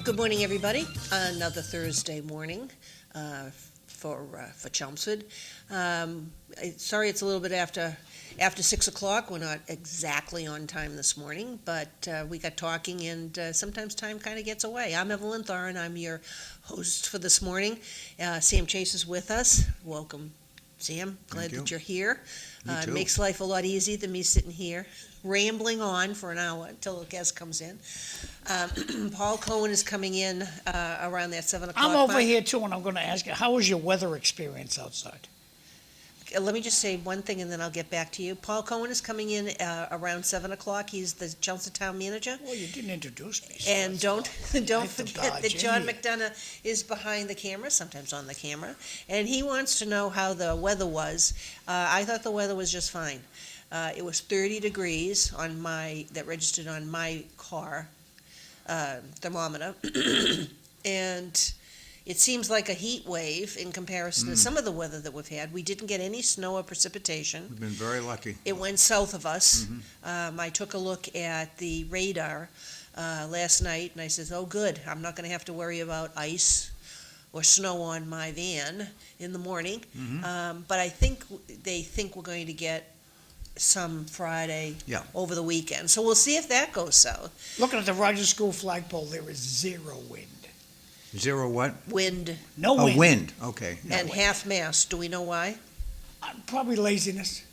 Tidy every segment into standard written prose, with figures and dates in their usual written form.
Good morning, everybody. Another Thursday morning for Chelmsford. Sorry, it's a little bit after 6 o'clock. We're not exactly on time this morning, but we got talking, and sometimes time kind of gets away. I'm Evelyn Thoren. I'm your host for this morning. Sam Chase is with us. Welcome, Sam. Glad that you're here. It makes life a lot easier than me sitting here rambling on for an hour until a guest comes in. Paul Cohen is coming in around that 7 o'clock I'm over here too, and I'm going to ask you, how was your weather experience outside? Let me just say one thing, and then I'll get back to you. Paul Cohen is coming in around 7 o'clock. He's the Chelmsford Town Manager. Well, you didn't introduce me. So And don't forget that John in. McDonough is behind the camera, sometimes on the camera, and he wants to know how the weather was. I thought the weather was just fine. It was 30 degrees that registered on my car thermometer, and it seems like a heat wave in comparison to some of the weather that we've had. We didn't get any snow or precipitation. We've been very lucky. It went south of us. I took a look at the radar last night, and I said, oh, good. I'm not going to have to worry about ice or snow on my van in the morning. But I think they think we're going to get some Friday over the weekend. So we'll see if that goes south. Looking at the Rogers School flagpole, there is zero wind. Zero what? Wind. No wind. Oh, wind. Okay. And half mast. Do we know why? Probably laziness.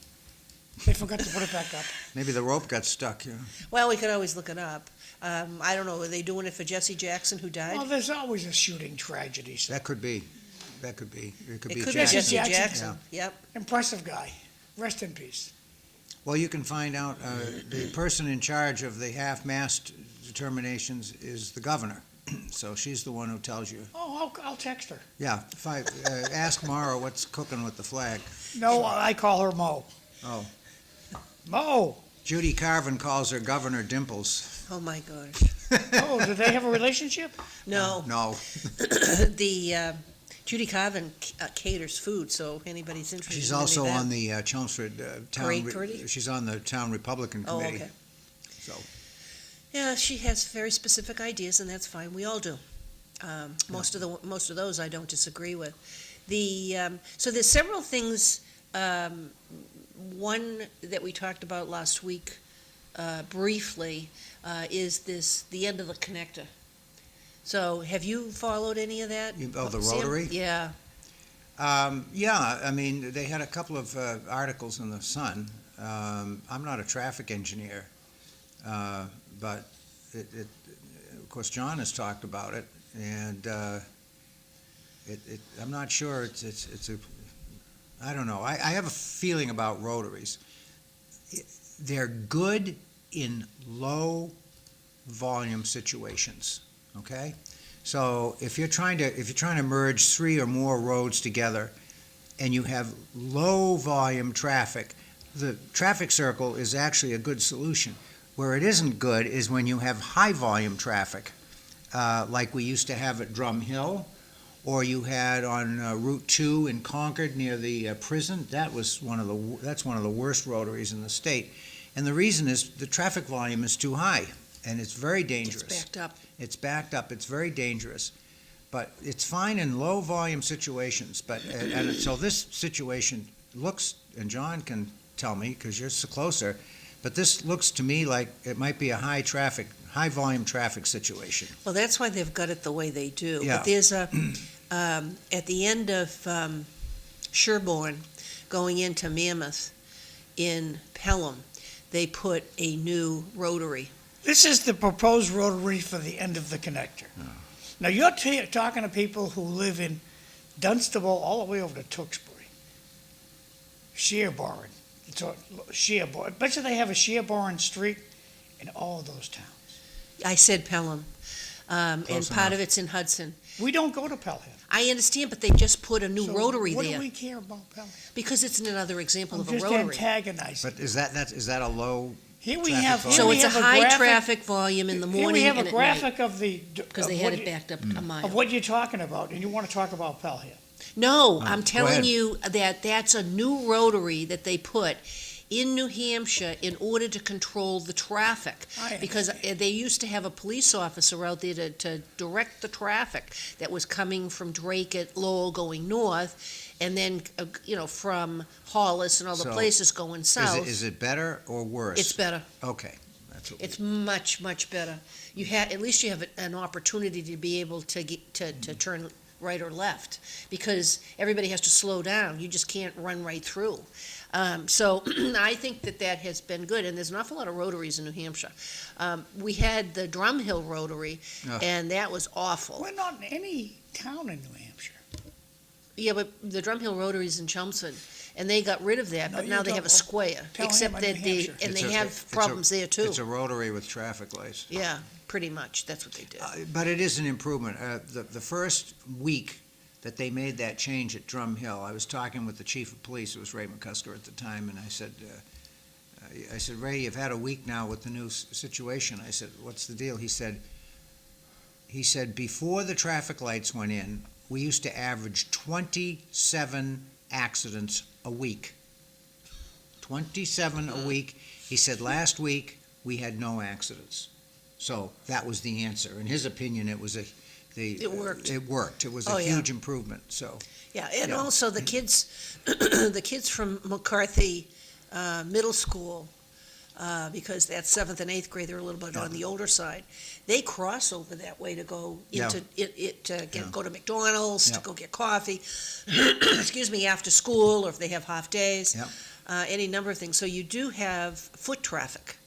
They forgot to put it back up. Maybe the rope got stuck. Yeah. Well, we could always look it up. I don't know. Are they doing it for Jesse Jackson, who died? Well, there's always a shooting tragedy. So. That could be. It could be Jesse Jackson. Jackson. Yep. Impressive guy. Rest in peace. Well, you can find out the person in charge of the half-mast determinations is the governor. So she's the one who tells you. Oh, I'll text her. Yeah. If I ask Mara what's cooking with the flag. No, I call her Mo. Oh. Mo. Judy Carvin calls her Governor Dimples. Oh, my gosh. Oh, do they have a relationship? No. No. The Judy Carvin caters food, so if anybody's interested. She's in also that. on the Chelmsford town. Parade committee? She's on the town Republican committee. Oh, okay. So. Yeah, she has very specific ideas, and that's fine. We all do. Most of those I don't disagree with. So there's several things. One that we talked about last week briefly is the end of the connector. So have you followed any of that? The Sam? rotary? Yeah. Yeah, I mean, they had a couple of articles in the Sun. I'm not a traffic engineer, but of course, John has talked about it, and I'm not sure it's a. I don't know. I have a feeling about rotaries. They're good in low volume situations. Okay, so if you're trying to merge three or more roads together, and you have low volume traffic, the traffic circle is actually a good solution. Where it isn't good is when you have high volume traffic, like we used to have at Drum Hill, or you had on Route 2 in Concord near the prison. That's one of the worst rotaries in the state, and the reason is the traffic volume is too high, and it's very dangerous. It's backed up. It's very dangerous, but it's fine in low volume situations. But so this situation looks, and John can tell me because you're so closer. But this looks to me like it might be a high volume traffic situation. Well, that's why they've got it the way they do. Yeah. But there's at the end of Sherborne, going into Mammoth in Pelham, they put a new rotary. This is the proposed rotary for the end of the connector. Oh. Now, you're talking to people who live in Dunstable all the way over to Tewksbury, Sherborne. Sherborne. I bet you they have a Sherborne Street in all of those towns. I said Pelham, and Close part enough. of it's in Hudson. We don't go to Pelham. I understand, but they just put a new So rotary what there do we care about Pelham? because it's another example I'm of a just rotary. antagonizing. But is that a low? Here we traffic have. volume? So we it's a have high graphic- traffic volume in the Here morning we have and a at night graphic of the because they of had what it you- backed up a mile. of what you're talking about, and you want to talk about Pelham. No, Oh, I'm go telling ahead. you that that's a new rotary that they put in New Hampshire in order to control the traffic. I Because understand. they used to have a police officer out there to direct the traffic that was coming from Drake at Lowell going north, and then, from Hollis and other So, places going south. Is it better or worse? It's better. Okay. That's what we- It's much, much better. At least you have an opportunity to be able to get, to turn right or left, because everybody has to slow down. You just can't run right through. So I think that has been good, and there's an awful lot of rotaries in New Hampshire. We had the Drum Hill Rotary, Ugh. and that was awful. We're not in any town in New Hampshire. Yeah, but the Drum Hill Rotary's in Chelmsford, and they got rid of that, No, but you now they have a don't- square, tell him except I'm that New they, Hampshire. and It's they a- have problems there too. It's a rotary with traffic lights. Yeah, pretty much, that's what they did. But it is an improvement. The first week that they made that change at Drum Hill, I was talking with the chief of police, it was Ray McCusker at the time, and I said, Ray, you've had a week now with the new situation. I said, what's the deal? He said, before the traffic lights went in, we used to average 27 accidents a week. 27 a week. He said, last week, we had no accidents. So that was the answer. In his opinion, it was It worked. It worked. It was Oh, a yeah. huge improvement, so. Yeah, and Yeah. also the kids, the kids from McCarthy Middle School, because that's 7th and 8th grade, they're a little bit on the older side. They cross over that way to go into go to McDonald's, to Yeah. go get coffee, excuse me, after school, or if they have half days, Yeah. any number of things. So you do have foot traffic.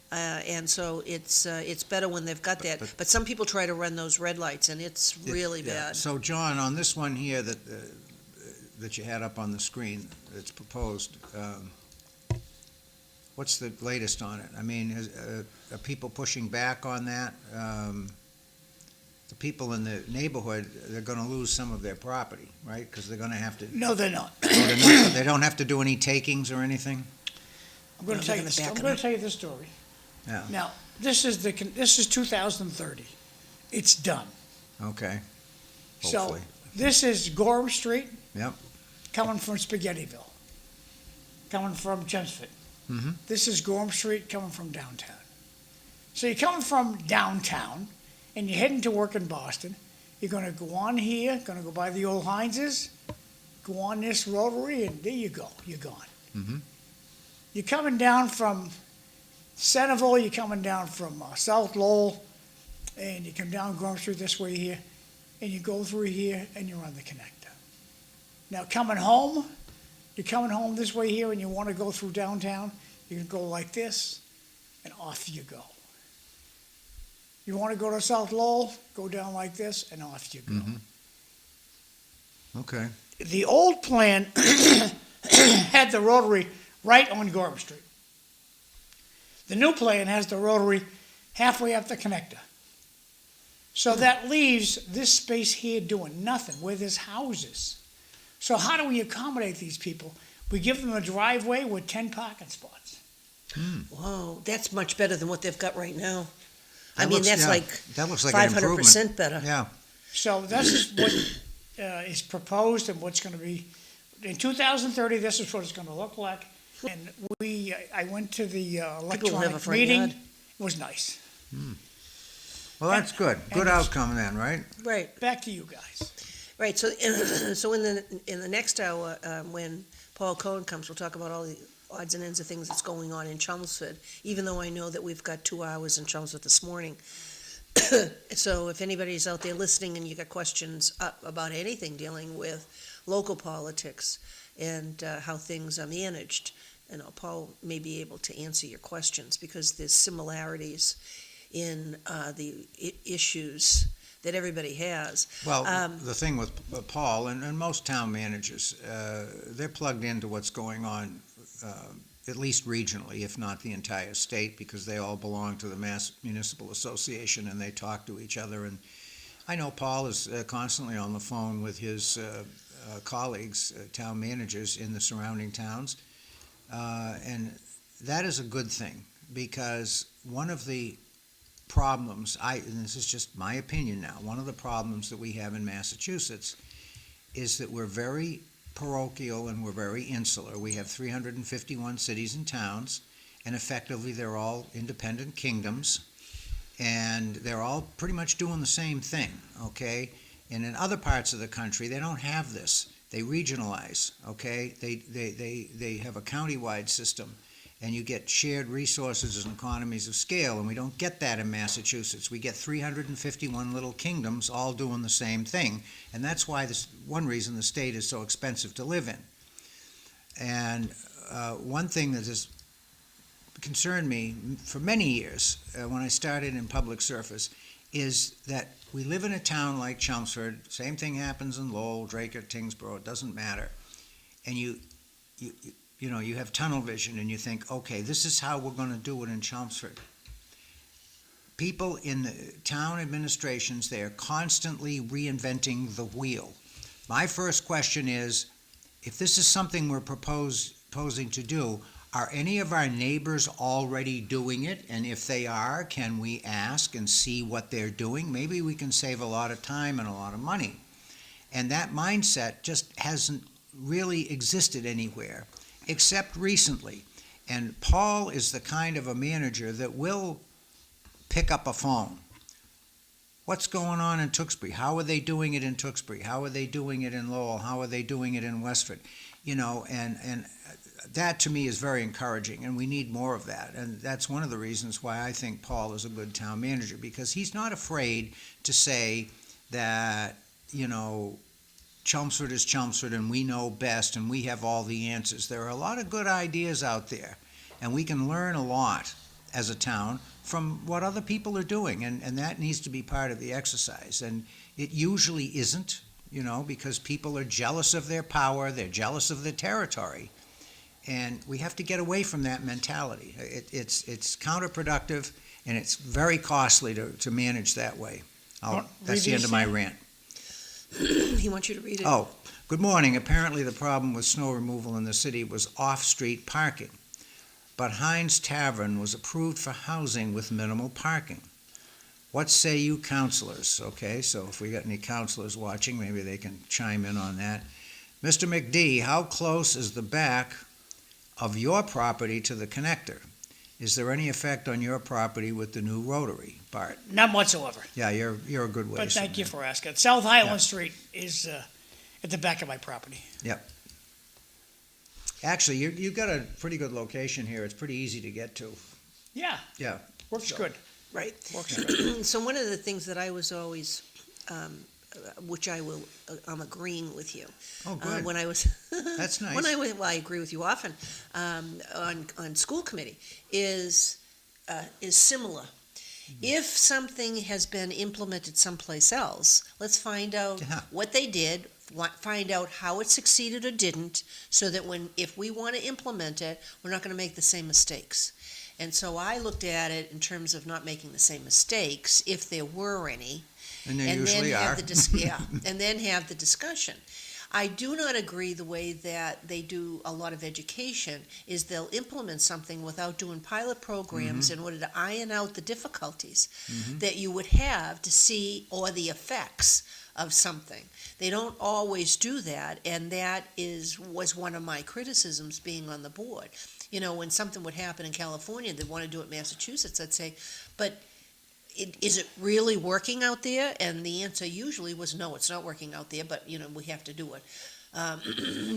And so it's better when they've got that. But some people try to run those red lights, and it's really Yeah. bad. So, John, on this one here that you had up on the screen that's proposed, what's the latest on it? I mean, are people pushing back on that? The people in the neighborhood, they're going to lose some of their property, right? Because they're going to have to, No, they're not. they don't have to do any takings or anything? I'm going No, to they're tell you gonna this. back I'm it going up. to tell you this story. Yeah. Now, this is 2030. It's done. Okay. So Hopefully. this is Gorham Street. Yep. Coming from Spaghettiville, coming from Chelmsford. Mhm. This is Gorham Street coming from downtown. So you're coming from downtown, and you're heading to work in Boston. You're going to go on here, going to go by the old Heinz's, go on this rotary, and there you go. You're gone. Mhm. You're coming down from Centerville, you're coming down from South Lowell, and you come down Gorham Street this way here, and you go through here, and you're on the connector. Now, you're coming home this way here, and you want to go through downtown, you can go like this, and off you go. You want to go to South Lowell, go down like this, and off you go. Mhm. Okay. The old plan had the rotary right on Gorham Street. The new plan has the rotary halfway up the connector. So that leaves this space here doing nothing, where there's houses. So how do we accommodate these people? We give them a driveway with 10 parking spots. Whoa, that's much better than what they've got right now. I That mean, looks- that's yeah, like that looks like an 500% better. Yeah. So this is what is proposed and what's going to be, in 2030, this is what it's going to look like. And I went to the People have a electronic front meeting. yard. It was nice. Well, that's good. Good and it's- outcome then, right? Right, Back to you guys. right. So, so in the next hour, when Paul Cohen comes, we'll talk about all the odds and ends of things that's going on in Chelmsford, even though I know that we've got 2 hours in Chelmsford this morning. So if anybody's out there listening and you got questions about anything dealing with local politics and how things are managed, Paul may be able to answer your questions, because there's similarities in the issues that everybody has. Well, the thing with Paul and most town managers, they're plugged into what's going on, at least regionally, if not the entire state, because they all belong to the Mass Municipal Association and they talk to each other. And I know Paul is constantly on the phone with his colleagues, town managers in the surrounding towns. And that is a good thing, because one of the problems, and this is just my opinion now, one of the problems that we have in Massachusetts is that we're very parochial and we're very insular. We have 351 cities and towns, and effectively they're all independent kingdoms, and they're all pretty much doing the same thing, okay? And in other parts of the country, they don't have this. They regionalize, okay? They have a county-wide system, and you get shared resources and economies of scale, and we don't get that in Massachusetts. We get 351 little kingdoms all doing the same thing, and that's why this one reason the state is so expensive to live in. And one thing that has concerned me for many years when I started in public service is that we live in a town like Chelmsford. Same thing happens in Lowell, Draker, Tingsboro. It doesn't matter. And you have tunnel vision, and you think, okay, this is how we're going to do it in Chelmsford. People in the town administrations, they are constantly reinventing the wheel. My first question is, if this is something we're proposing to do, are any of our neighbors already doing it? And if they are, can we ask and see what they're doing? Maybe we can save a lot of time and a lot of money. And that mindset just hasn't really existed anywhere, except recently. And Paul is the kind of a manager that will pick up a phone. What's going on in Tewksbury? How are they doing it in Tewksbury? How are they doing it in Lowell? How are they doing it in Westford? And that to me is very encouraging, and we need more of that. And that's one of the reasons why I think Paul is a good town manager, because he's not afraid to say that, Chelmsford is Chelmsford and we know best and we have all the answers. There are a lot of good ideas out there, and we can learn a lot as a town from what other people are doing, and that needs to be part of the exercise. And it usually isn't, because people are jealous of their power, they're jealous of their territory. And we have to get away from that mentality. It's counterproductive, and it's very costly to manage that way. That's the end of my rant. He wants you to read it. Oh, good morning. Apparently the problem with snow removal in the city was off-street parking. But Heinz Tavern was approved for housing with minimal parking. What say you councilors? Okay, so if we got any councilors watching, maybe they can chime in on that. Mr. McD, how close is the back of your property to the connector? Is there any effect on your property with the new rotary, Bart? None whatsoever. Yeah, you're a good ways. But thank from you there. for asking. South Highland Yeah. Street is at the back of my property. Yep. Actually, you've got a pretty good location here. It's pretty easy to get to. Yeah, Yeah. works So- good. Right. Works good. So one of the things that I was always, which I'm agreeing with you. Oh, good. When I was. That's nice. Well, I agree with you often, on school committee, is similar. If something has been implemented someplace else, let's find out Yeah. what they did, find out how it succeeded or didn't, so that if we want to implement it, we're not going to make the same mistakes. And so I looked at it in terms of not making the same mistakes, if there were any. And there usually then are. and then have the discussion. I do not agree the way that they do a lot of education is they'll implement something without doing pilot programs in order to iron out the difficulties that you would have to see, or the effects of something. They don't always do that, and that was one of my criticisms being on the board. When something would happen in California, they'd want to do it in Massachusetts, I'd say, but is it really working out there? And the answer usually was no, it's not working out there, but, we have to do it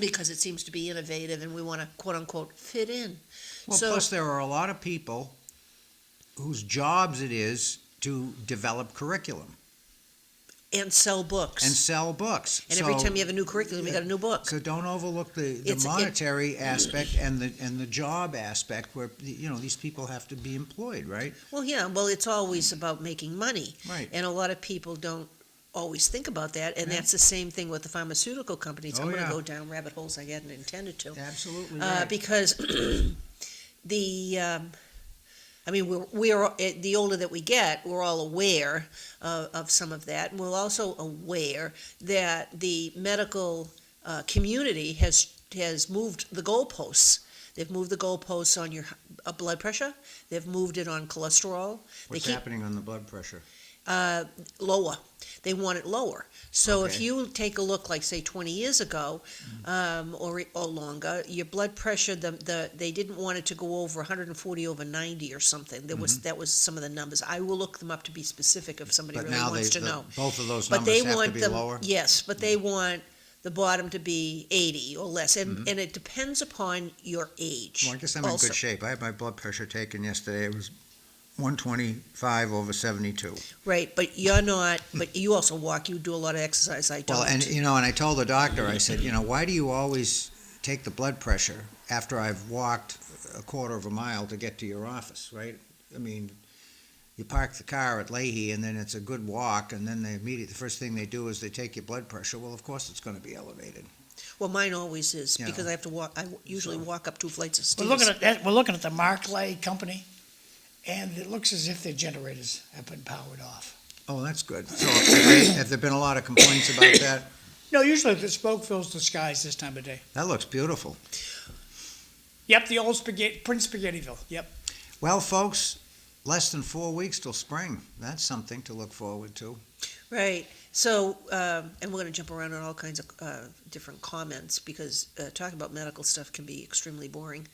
because it seems to be innovative and we want to, quote unquote, fit in. Well, plus there are a lot of people whose jobs it is to develop curriculum And sell books. and sell books. And every time you have a new curriculum, you got a new book. So don't overlook the It's- monetary aspect and the job aspect where, these people have to be employed, right? Well, yeah, it's always about making money. Right. And a lot of people don't always think about that, and Yeah. that's the same thing with the pharmaceutical companies. Oh, I'm going yeah. to go down rabbit holes I hadn't intended to. Absolutely right. Because we're the older that we get, we're all aware of some of that. And we're also aware that the medical community has moved the goalposts. They've moved the goalposts on your blood pressure. They've moved it on cholesterol. What's they keep, happening on the blood pressure? Lower. They want it lower. So if Okay. you take a look, like say 20 years ago, or longer, your blood pressure, they didn't want it to go over 140 over 90 or something. That was some of the numbers. I will look them up to be specific if somebody But really now wants to know. both of those But they numbers have to want be them, lower? yes, but they want the bottom to be 80 or less, and it depends upon your age. Well, I guess I'm in also. good shape. I had my blood pressure taken yesterday. It was 125 over 72. Right, but you're not, but you also walk, you do a lot of exercise, I don't. Well, and I told the doctor, I said, why do you always take the blood pressure after I've walked a quarter of a mile to get to your office, right? I mean, you park the car at Leahy and then it's a good walk, and then the first thing they do is they take your blood pressure. Well, of course it's going to be elevated. Well, mine always is, Yeah. because I have to walk, I usually walk up 2 flights of We're stairs. looking at that, we're looking at the Markley company, and it looks as if their generators have been powered off. Oh, that's good. So have there been a lot of complaints about that? No, usually the smoke fills the skies this time of day. That looks beautiful. Yep, the old Prince Spaghettiville, yep. Well, folks, less than 4 weeks till spring. That's something to look forward to. Right, so, and we're gonna jump around on all kinds of, different comments, because, talking about medical stuff can be extremely boring.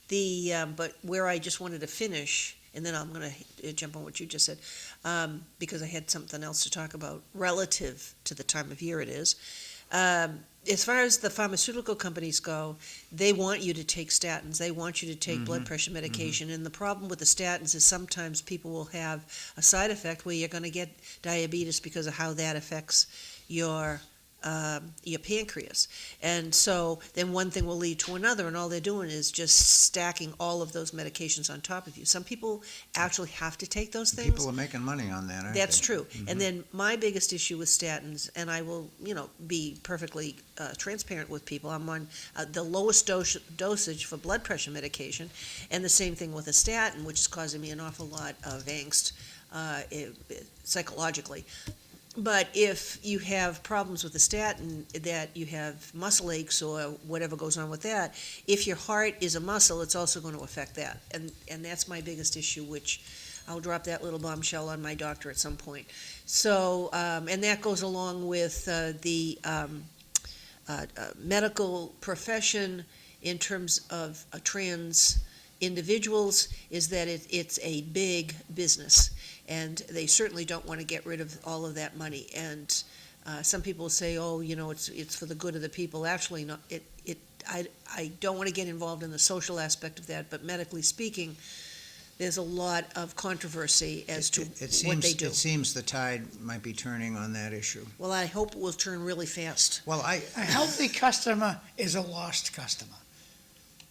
But where I just wanted to finish, and then I'm gonna jump on what you just said, because I had something else to talk about relative to the time of year it is. As far as the pharmaceutical companies go, they want you to take statins, they want you to take blood pressure medication, and the problem with the statins is sometimes people will have a side effect where you're gonna get diabetes because of how that affects your pancreas. And so then one thing will lead to another, and all they're doing is just stacking all of those medications on top of you. Some people actually have to take those things. People are making money on that, aren't That's they? true. And then my biggest issue with statins, and I will, be perfectly transparent with people, I'm on the lowest dosage for blood pressure medication, and the same thing with a statin, which is causing me an awful lot of angst psychologically. But if you have problems with the statin, that you have muscle aches or whatever goes on with that, if your heart is a muscle, it's also going to affect that. And that's my biggest issue, which I'll drop that little bombshell on my doctor at some point. So, and that goes along with the medical profession in terms of trans individuals, is that it's a big business, and they certainly don't want to get rid of all of that money. And some people say, oh, it's for the good of the people. Actually, not. I don't want to get involved in the social aspect of that, but medically speaking, there's a lot of controversy as to what they do. It seems the tide might be turning on that issue. Well, I hope it will turn really fast. Well, A healthy customer is a lost customer.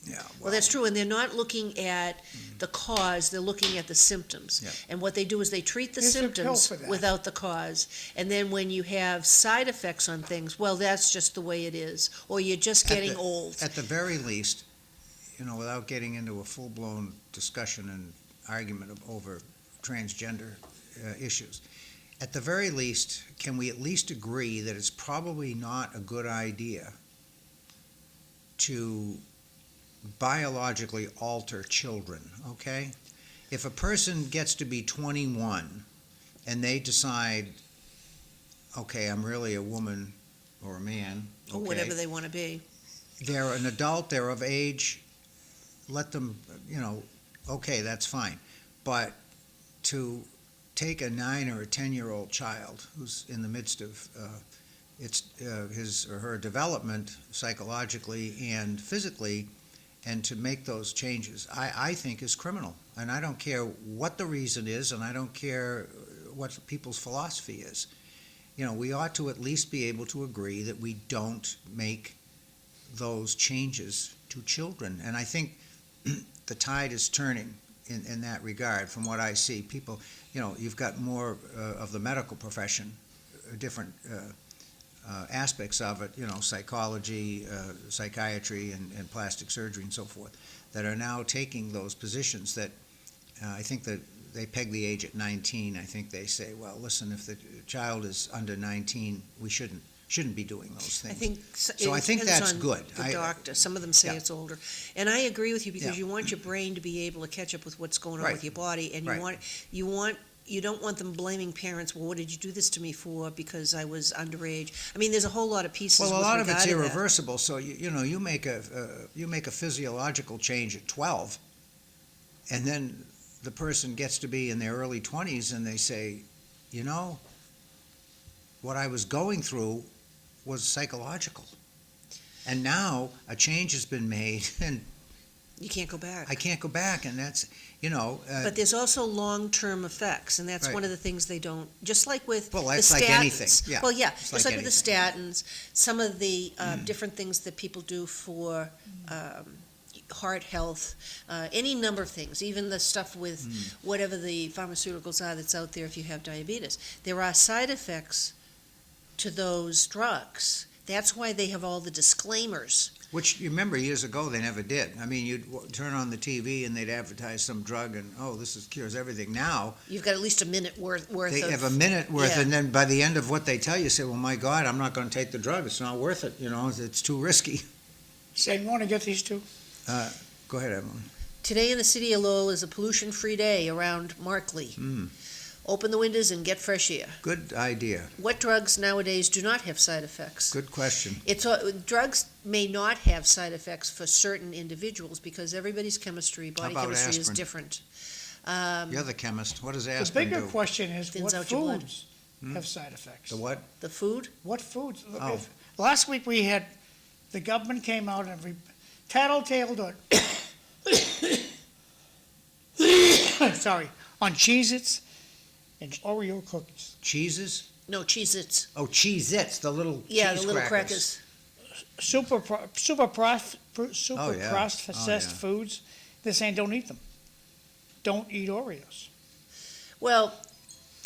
yeah. Well, that's true, and they're not looking at the cause, they're looking at the symptoms. Yeah. And what they do is they treat the There's a pill symptoms for that. without the cause, and then when you have side effects on things, well, that's just the way it is, or you're just getting old. At the very least, without getting into a full-blown discussion and argument over transgender issues, at the very least, can we at least agree that it's probably not a good idea to biologically alter children, okay? If a person gets to be 21 and they decide, okay, I'm really a woman or a man, Or okay, whatever they want to be. they're an adult, they're of age, let them, okay, that's fine. But to take a 9 or a 10-year-old child who's in the midst of his or her development psychologically and physically, and to make those changes, I think is criminal. And I don't care what the reason is, and I don't care what people's philosophy is. We ought to at least be able to agree that we don't make those changes to children. And I think the tide is turning in that regard from what I see. People, you've got more of the medical profession, different aspects of it, psychology, psychiatry, and plastic surgery and so forth, that are now taking those positions that I think that they peg the age at 19. I think they say, well, listen, if the child is under 19, we shouldn't be doing those things. I think So I think depends that's on good. the doctor. Some of them say Yeah. it's older. And I agree with you, because Yeah. you want your brain to be able to catch up with what's going on Right. with your body, and Right. you want you don't want them blaming parents, well, what did you do this to me for, because I was underage? I mean, there's a whole lot of pieces with Well, a lot of regard it's to that. irreversible, so you make a physiological change at 12, and then the person gets to be in their early 20s and they say, what I was going through was psychological. And now a change has been made and You can't go back. I can't go back, and that's, But there's also long-term effects, and that's Right. one of the things they don't, just like with Well, the that's like anything, statins. yeah. Well, yeah, It's just like like with the statins, some of the different things that people do for heart health, any number of things, even the stuff with whatever the pharmaceuticals are that's out there if you have diabetes. There are side effects to those drugs. That's why they have all the disclaimers. Which, you remember, years ago, they never did. I mean, you'd turn on the TV and they'd advertise some drug and, this cures everything. Now, You've got at least a minute worth they of. have a minute worth, yeah. and then by the end of what they tell you, say, well, my God, I'm not going to take the drug. It's not worth it. It's too risky. Say, you want to get these two? Go ahead, Evelyn. Today in the city of Lowell is a pollution-free day around Markley. Open the windows and get fresh air. Good idea. What drugs nowadays do not have side effects? Good question. Drugs may not have side effects for certain individuals because everybody's chemistry, body about chemistry is aspirin? different. You're the chemist. What does The aspirin bigger do? question is, Thins what out your blood. foods have side effects? The what? The food? What foods? Oh. Last week we had, the government came out and tattletaled on, on Cheez-Its and Oreo cookies. Cheeses? No, Cheez-Its. Oh, Cheez-Its, the little Yeah, cheese the little crackers. crackers. Super yeah. processed Oh, yeah. foods. They're saying don't eat them. Don't eat Oreos. Well,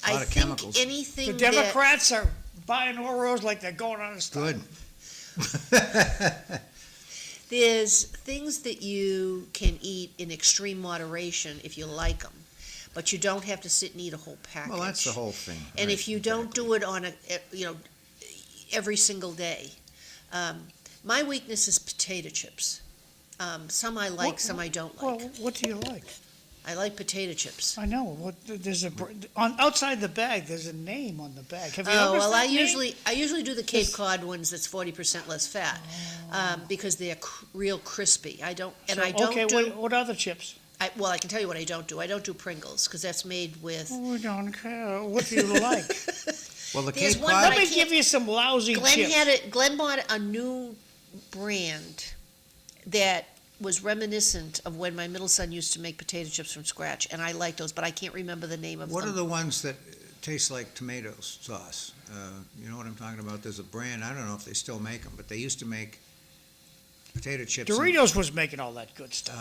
A lot I of think chemicals. anything The that, Democrats are buying Oreos like they're going on a strike. Good. there's things that you can eat in extreme moderation if you like them, but you don't have to sit and eat a whole package. Well, that's the whole thing. And Right, if you don't exactly. do it on every single day, my weakness is potato chips. Some I like, some I don't like. Well, what do you like? I like potato chips. I know. There's outside the bag. There's a name on the bag. Have you Oh, noticed well, that I name? usually do the Cape This- Cod ones that's 40% less fat, because they're real crispy. I don't Okay, do. what other chips? Well, I can tell you what I don't do. I don't do Pringles because that's made with. We don't care. What do you like? Well, the There's Cape one Cod, that Let me can't- give you some lousy chips. Glenn bought a new brand that was reminiscent of when my middle son used to make potato chips from scratch, and I like those, but I can't remember the name of what are them. the ones that taste like tomato sauce? You know what I'm talking about? There's a brand, I don't know if they still make them, but they used to make potato chips. and, Doritos was making all that good stuff.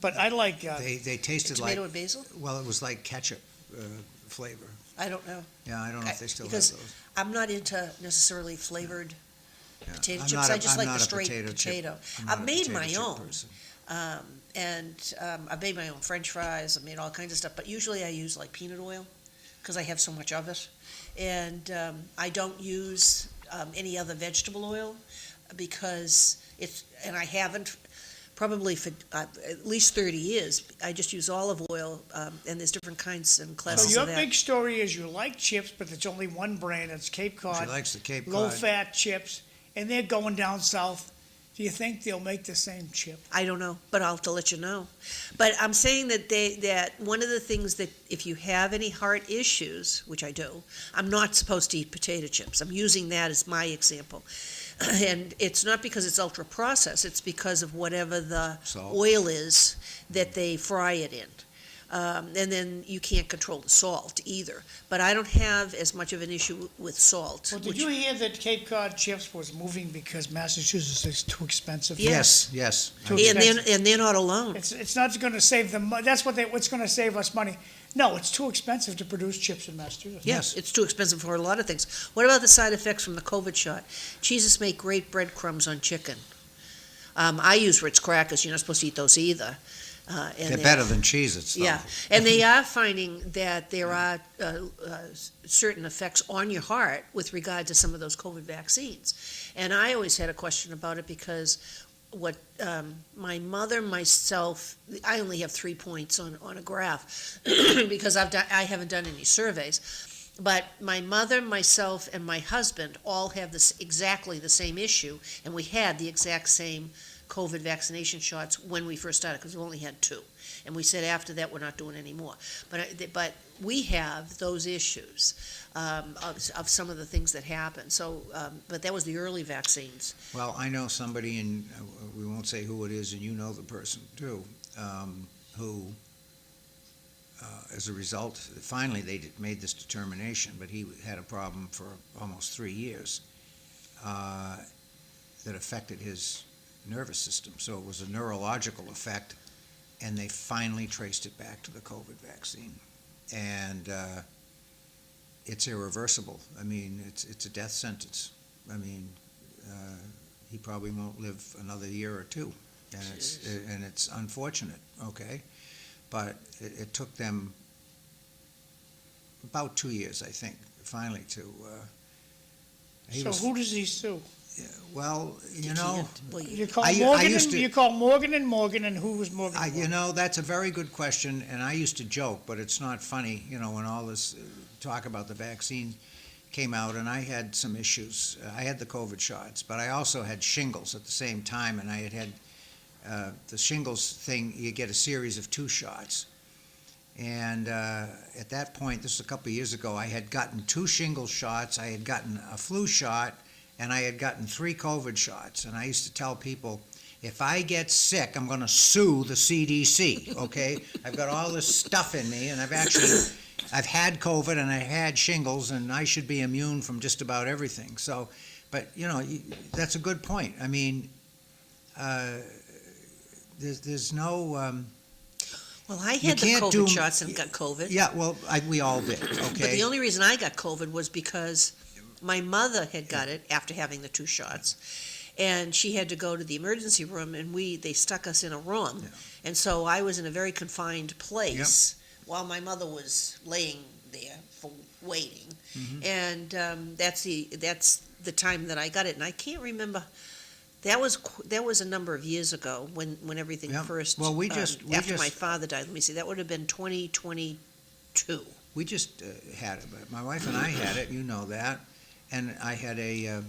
But I like, They tasted like, Tomato and basil? well, it was like ketchup flavor. I don't know. Yeah, I don't know if they still have Because those. I'm not into necessarily flavored Yeah. potato I'm chips. not a- I just I'm like not the a straight potato chip- potato. I'm not I've a made potato my chip own. person. I've made my own French fries. I've made all kinds of stuff, but usually I use like peanut oil because I have so much of it, and I don't use any other vegetable oil because I haven't probably for at least 30 years. I just use olive oil, and there's different kinds and so classes your of that. big story is you like chips, but there's only one brand. It's Cape She Cod, likes the Cape Cod. low-fat chips, and they're going down south. Do you think they'll make the same chip? I don't know, but I'll have to let you know. But I'm saying that one of the things that if you have any heart issues, which I do, I'm not supposed to eat potato chips. I'm using that as my example. And it's not because it's ultra processed, it's because of whatever the Salt. oil is that they fry it in. And then you can't control the salt either. But I don't have as much of an issue with salt. Well, did which- you hear that Cape Cod chips was moving because Massachusetts is too expensive? Yes. Yes. Too And expensive. they're not alone. It's not going to save them. That's what's going to save us money. No, it's too expensive to produce chips in Massachusetts. Yes. It's too expensive for a lot of things. What about the side effects from the COVID shot? Cheeses make great breadcrumbs on chicken. I use Ritz crackers. You're not supposed to eat those either. And They're better than Cheez-Its, though. Yeah, and they are finding that there are certain effects on your heart with regard to some of those COVID vaccines. And I always had a question about it because what, my mother, myself, I only have 3 points on a graph because I haven't done any surveys. But my mother, myself, and my husband all have exactly the same issue, and we had the exact same COVID vaccination shots when we first started, because we only had 2. And we said after that, we're not doing any more. But we have those issues of some of the things that happen. So, but that was the early vaccines. Well, I know somebody, and we won't say who it is, and you know the person too, who, as a result, finally they made this determination, but he had a problem for almost 3 years that affected his nervous system. So it was a neurological effect, and they finally traced it back to the COVID vaccine. And it's irreversible. I mean, it's a death sentence. I mean, he probably won't live another year or 2, and it's unfortunate. Okay, but it took them about 2 years, I think, finally to. So who does he sue? Well, you know, You call I used to- you call Morgan, and who was Morgan? and you Morgan? know, that's a very good question, and I used to joke, but it's not funny, you know, when all this talk about the vaccine came out, and I had some issues. I had the COVID shots, but I also had shingles at the same time, and I had the shingles thing, you get a series of 2 shots. And at that point, this was a couple of years ago, I had gotten 2 shingle shots, I had gotten a flu shot, and I had gotten 3 COVID shots. And I used to tell people, if I get sick, I'm going to sue the CDC, okay? I've got all this stuff in me, and I've had COVID, and I had shingles, and I should be immune from just about everything. So, but, you know, that's a good point. I mean, there's no... Well, I had the COVID shots and got COVID. Yeah, well, we all did, okay? But the only reason I got COVID was because my mother had got it after having the 2 shots, and she had to go to the emergency room, and they stuck us in a room. Yeah. And so I was in a very confined place while my mother was laying there for waiting. Mhm. And that's the time that I got it. And I can't remember. That was a number of years ago when everything Yeah. first. Well, after my father died. Let me see. That would have been 2022. We just had it. My wife and I had it, you know that. And I had a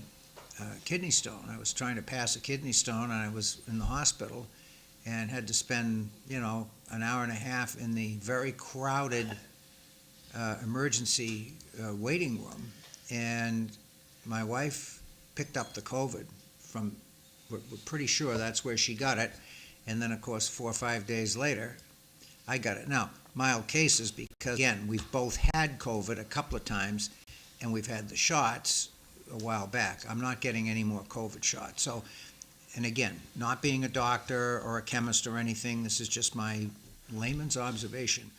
kidney stone. I was trying to pass a kidney stone, and I was in the hospital and had to spend, you know, an hour and a half in the very crowded emergency waiting room. And my wife picked up the COVID from, we're pretty sure that's where she got it. And then, of course, 4 or 5 days later, I got it. Now, mild cases because, again, we've both had COVID a couple of times, and we've had the shots a while back. I'm not getting any more COVID shots. So, and again, not being a doctor or a chemist or anything, this is just my layman's observation.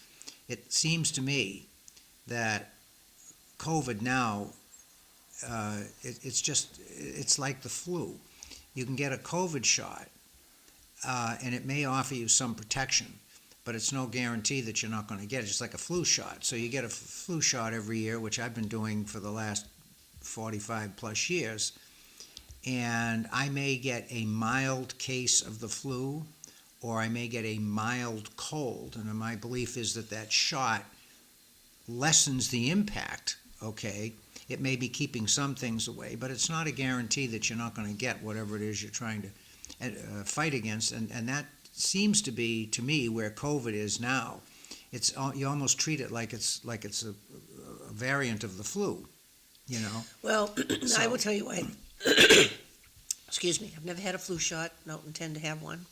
It seems to me that COVID now, it's like the flu. You can get a COVID shot, and it may offer you some protection, but it's no guarantee that you're not going to get it. It's like a flu shot. So you get a flu shot every year, which I've been doing for the last 45 plus years, and I may get a mild case of the flu, or I may get a mild cold, and my belief is that shot lessens the impact, okay? It may be keeping some things away, but it's not a guarantee that you're not going to get whatever it is you're trying to fight against, and that seems to be, to me, where COVID is now. It's you almost treat it like it's a variant of the flu, you know. Well, So- I will tell you why. Excuse me. I've never had a flu shot. Don't intend to have one.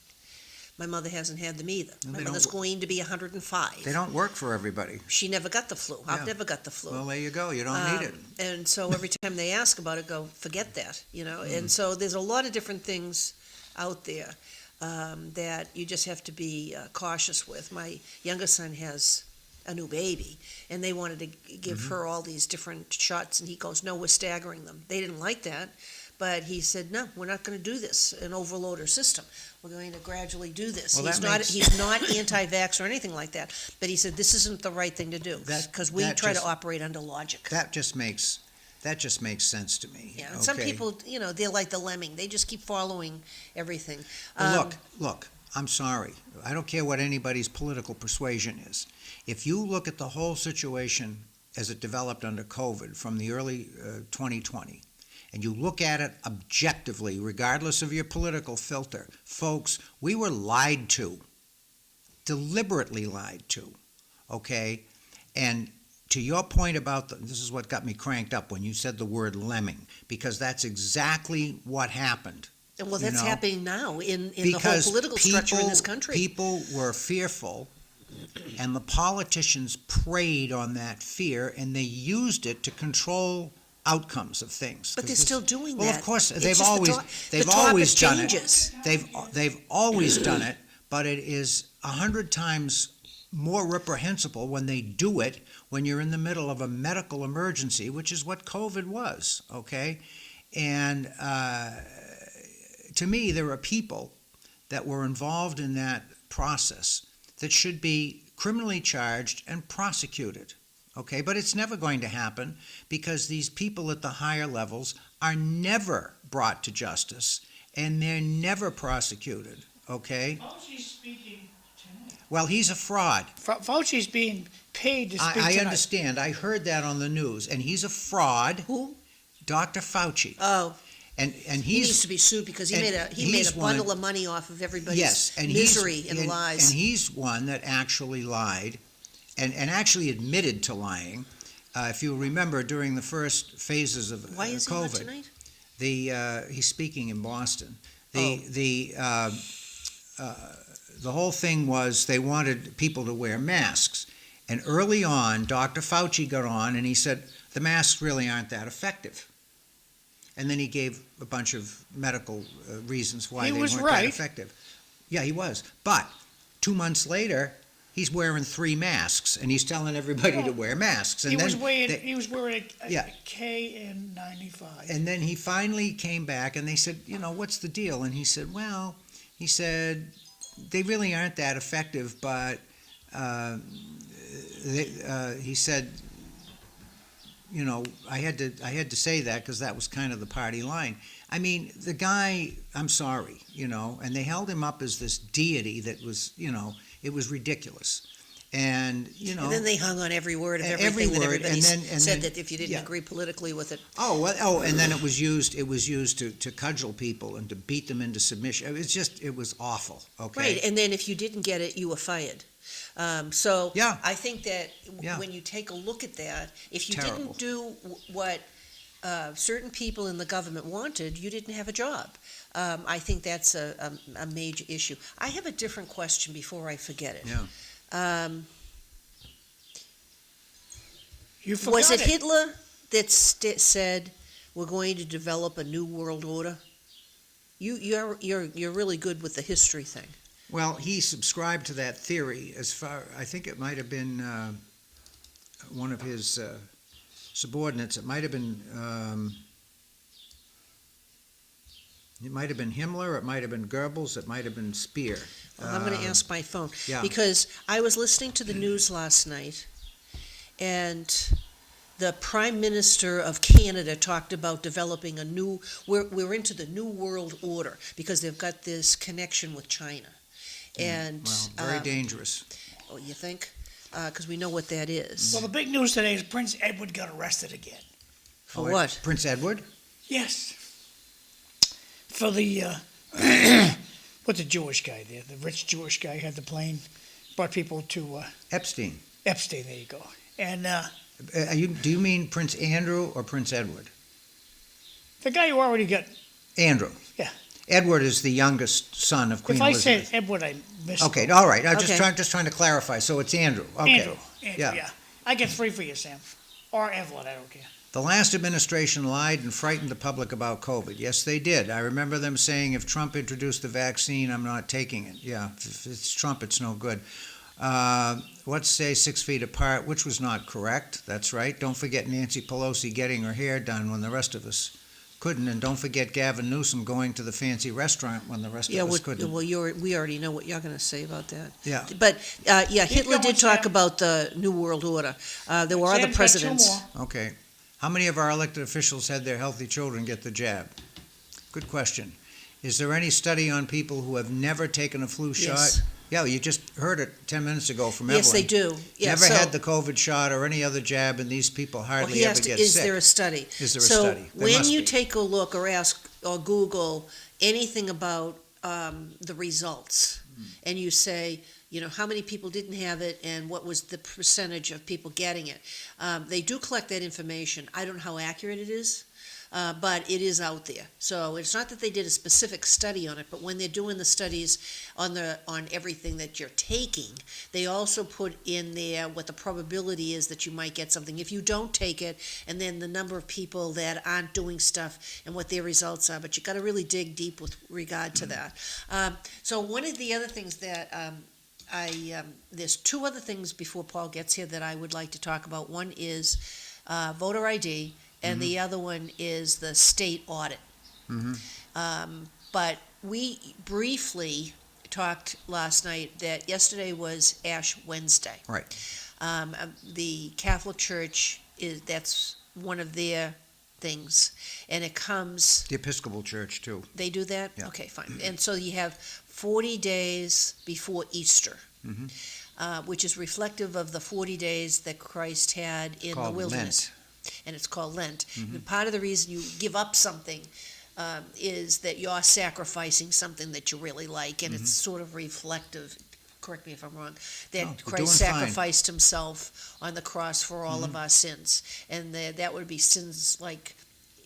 My mother hasn't had them either. And My they mother's don't- going to be 105. They don't work for everybody. She never got the flu. Yeah. I've never got the flu. Well, there you go. You don't need it. And so every time they ask about it, go, forget that, you know. Mm. And so there's a lot of different things out there that you just have to be cautious with. My youngest son has a new baby, and they wanted to give Mm-hmm. her all these different shots, and he goes, no, we're staggering them. They didn't like that, but he said, no, we're not going to do this and overload her system. We're going to gradually do this. Well, he's not anti-vax or anything like that, but he said this isn't the right thing to do, because we That try just- to operate under logic. That That just makes sense to me. Yeah, and some okay? people, they're like the lemming. They just keep following everything. Well, look, I'm sorry. I don't care what anybody's political persuasion is. If you look at the whole situation as it developed under COVID from the early 2020, and you look at it objectively, regardless of your political filter, folks, we were lied to, deliberately lied to, okay? And to your point about this is what got me cranked up when you said the word lemming, because that's exactly what happened. Well, that's happening now in the whole Because political structure in this country. People were fearful, and the politicians preyed on that fear, and they used it to control outcomes of things. But they're still doing that. Well, of course, It's they've just always the done topic changes. it. They've always done it, but it is 100 times more reprehensible when they do it when you're in the middle of a medical emergency, which is what COVID was, okay? And to me, there are people that were involved in that process that should be criminally charged and prosecuted, okay? But it's never going to happen because these people at the higher levels are never brought to justice and they're never prosecuted, okay? Fauci's speaking tonight. Well, he's a fraud. Fauci's being paid to speak tonight. I understand. I heard that on the news, and he's a fraud. Who? Dr. Fauci. Oh, And he needs to be sued because he and made a he's bundle one- of money off of everybody's yes, and misery he's, and lies. And he's one that actually lied, and actually admitted to lying. If you remember, during the first phases of Why is he not COVID, tonight? he's speaking in Boston. Oh. The whole thing was they wanted people to wear masks, and early on, Dr. Fauci got on and he said the masks really aren't that effective. And then he gave a bunch of medical reasons why He they was weren't right. that effective. Yeah, he was. But 2 months later, he's wearing 3 masks, and he's telling everybody to wear masks. And He then was wearing they- a Yeah. KN95. And then he finally came back, and they said, what's the deal? And he said, they really aren't that effective, but he said, I had to say that because that was kind of the party line. I mean, the guy, I'm sorry, and they held him up as this deity that was, it was ridiculous. And, And then they hung on every word of Every everything that word, everybody and said then- that if you didn't yeah. agree politically with it. and then it was used to cudgel people and to beat them into submission. It was awful, okay? Right, and then if you didn't get it, you were fired. So Yeah. I think that Yeah. when you take a look at that, if you Terrible. didn't do what certain people in the government wanted, you didn't have a job. I think that's a major issue. I have a different question before I forget it. Yeah. You forgot Was it Hitler that said we're going to develop a new world order? You're really good with the history thing. Well, he subscribed to that theory I think it might have been one of his subordinates. It might have been Himmler, it might have been Goebbels, it might have been Speer. Well, I'm going to ask my phone. yeah. Because I was listening to the news last night, and the Prime Minister of Canada talked about developing we're into the New World Order, because they've got this connection with China. And, Well, very dangerous. Oh, you think? Because we know what that is. Well, the big news today is Prince Edward got arrested again. For what? Prince Edward? Yes. For the, what's the Jewish guy there? The rich Jewish guy had the plane, brought people to Epstein. Epstein, there you go. And Do you mean Prince Andrew or Prince Edward? the guy who already got, Andrew. Yeah. Edward is the youngest son of Queen if I Elizabeth. said Edward, I missed. Okay, all right. I'm Okay. just trying to clarify. So it's Andrew. Okay. Andrew, yeah. I get 3 for you, Sam. Or Evelyn, I don't care. The last administration lied and frightened the public about COVID. Yes, they did. I remember them saying, if Trump introduced the vaccine, I'm not taking it. Yeah, if it's Trump, it's no good. Let's say 6 feet apart, which was not correct. That's right. Don't forget Nancy Pelosi getting her hair done when the rest of us couldn't. And don't forget Gavin Newsom going to the fancy restaurant when the rest of us couldn't. Well, we already know what you're going to say about that. Yeah. But, Hitler going, did talk Sam. about the New World Order. There were other Sam's got 2 presidents. more. Okay. How many of our elected officials had their healthy children get the jab? Good question. Is there any study on people who have never taken a flu shot? Yes. Yeah, you just heard it 10 minutes ago from Evelyn. Yes, they do. Yeah, Never so- had the COVID shot or any other jab, and these people Well, hardly he ever asked, get is sick. there a study? Is there a So study? There when must you be. take a look or ask or Google anything about the results, and you say, how many people didn't have it and what was the percentage of people getting it, they do collect that information. I don't know how accurate it is. But it is out there. So it's not that they did a specific study on it, but when they're doing the studies on everything that you're taking, they also put in there what the probability is that you might get something if you don't take it, and then the number of people that aren't doing stuff and what their results are. But you got to really dig deep with regard to that. So one of the other things that there's two other things before Paul gets here that I would like to talk about. One is voter ID. And the other one is the state audit. But we briefly talked last night that yesterday was Ash Wednesday. Right. The Catholic Church that's one of their things, and it comes. The Episcopal Church, too. They do that? Yeah. Okay, fine. And so you have 40 days before Easter. Which is reflective of the 40 days that Christ had in the wilderness. Lent. And it's called Lent. And part of the reason you give up something is that you're sacrificing something that you really like, and it's sort of reflective, correct me if I'm wrong, that No, you're Christ doing fine. sacrificed himself on the cross for all of our sins. And that would be sins like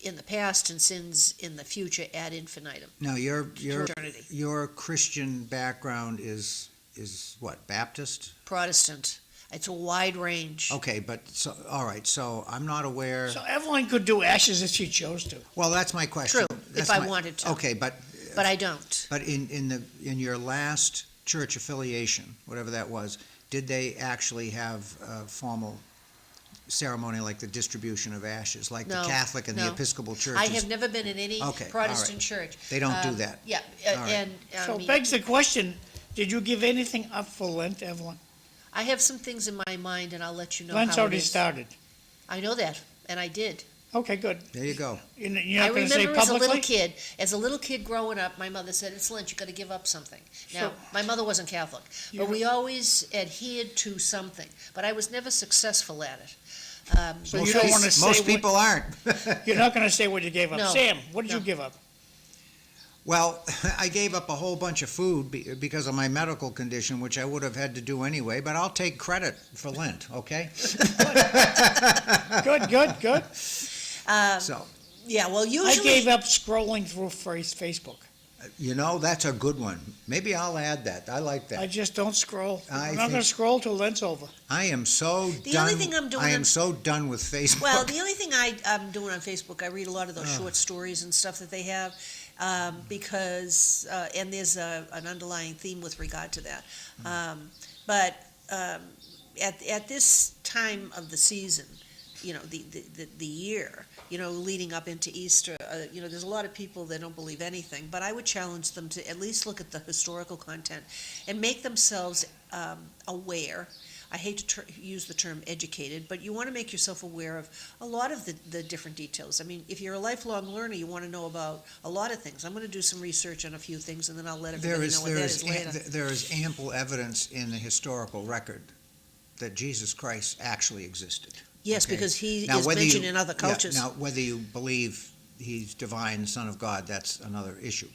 in the past and sins in the future ad infinitum. Now, your Eternity. your Christian background is what, Baptist? Protestant. It's a wide range. Okay, but, all right, so I'm not aware. So Evelyn could do ashes if she chose to. Well, that's my question. True, That's if I wanted to. Okay, but But I don't. But in your last church affiliation, whatever that was, did they actually have a formal ceremony like the distribution of ashes, like the No, Catholic and the no. Episcopal churches? I have never been in any Okay, all Protestant right. church. They don't do that. Yeah, All right. and, So it begs the question, did you give anything up for Lent, Evelyn? I have some things in my mind, and I'll let you know how Lent's it already is. started. I know that, and I did. Okay, good. There you go. You're I not going to say remember publicly? as a little kid growing up, my mother said, it's Lent, you gotta give up something. Now, So- my mother wasn't Catholic, You but we don't- always adhered to something, but I was never successful at it. So Most you don't peop- want to say Most what- people aren't. You're not going to say what you gave up. No. Sam, what did No. you give up? Well, I gave up a whole bunch of food because of my medical condition, which I would have had to do anyway, but I'll take credit for Lent, okay? Good. So, Yeah, well, I usually. gave up scrolling through Facebook. that's a good one. Maybe I'll add that. I like I that. just don't scroll. I I'm not going think- to scroll till Lent's over. I am so The done. only thing I'm doing I am on- so done with Facebook. Well, the only thing I'm doing on Facebook, I read a lot of those short stories and stuff that they have, because, and there's an underlying theme with regard to that. But at this time of the season, the year, leading up into Easter, there's a lot of people that don't believe anything, but I would challenge them to at least look at the historical content and make themselves aware. I hate to use the term educated, but you want to make yourself aware of a lot of the different details. I mean, if you're a lifelong learner, you want to know about a lot of things. I'm going to do some research on a few things, and then I'll let everybody know what that is later. There is ample evidence in the historical record that Jesus Christ actually existed. Yes, Okay. because he Now, is whether mentioned you- in other yeah, cultures. now, whether you believe he's divine, Son of God, that's another issue.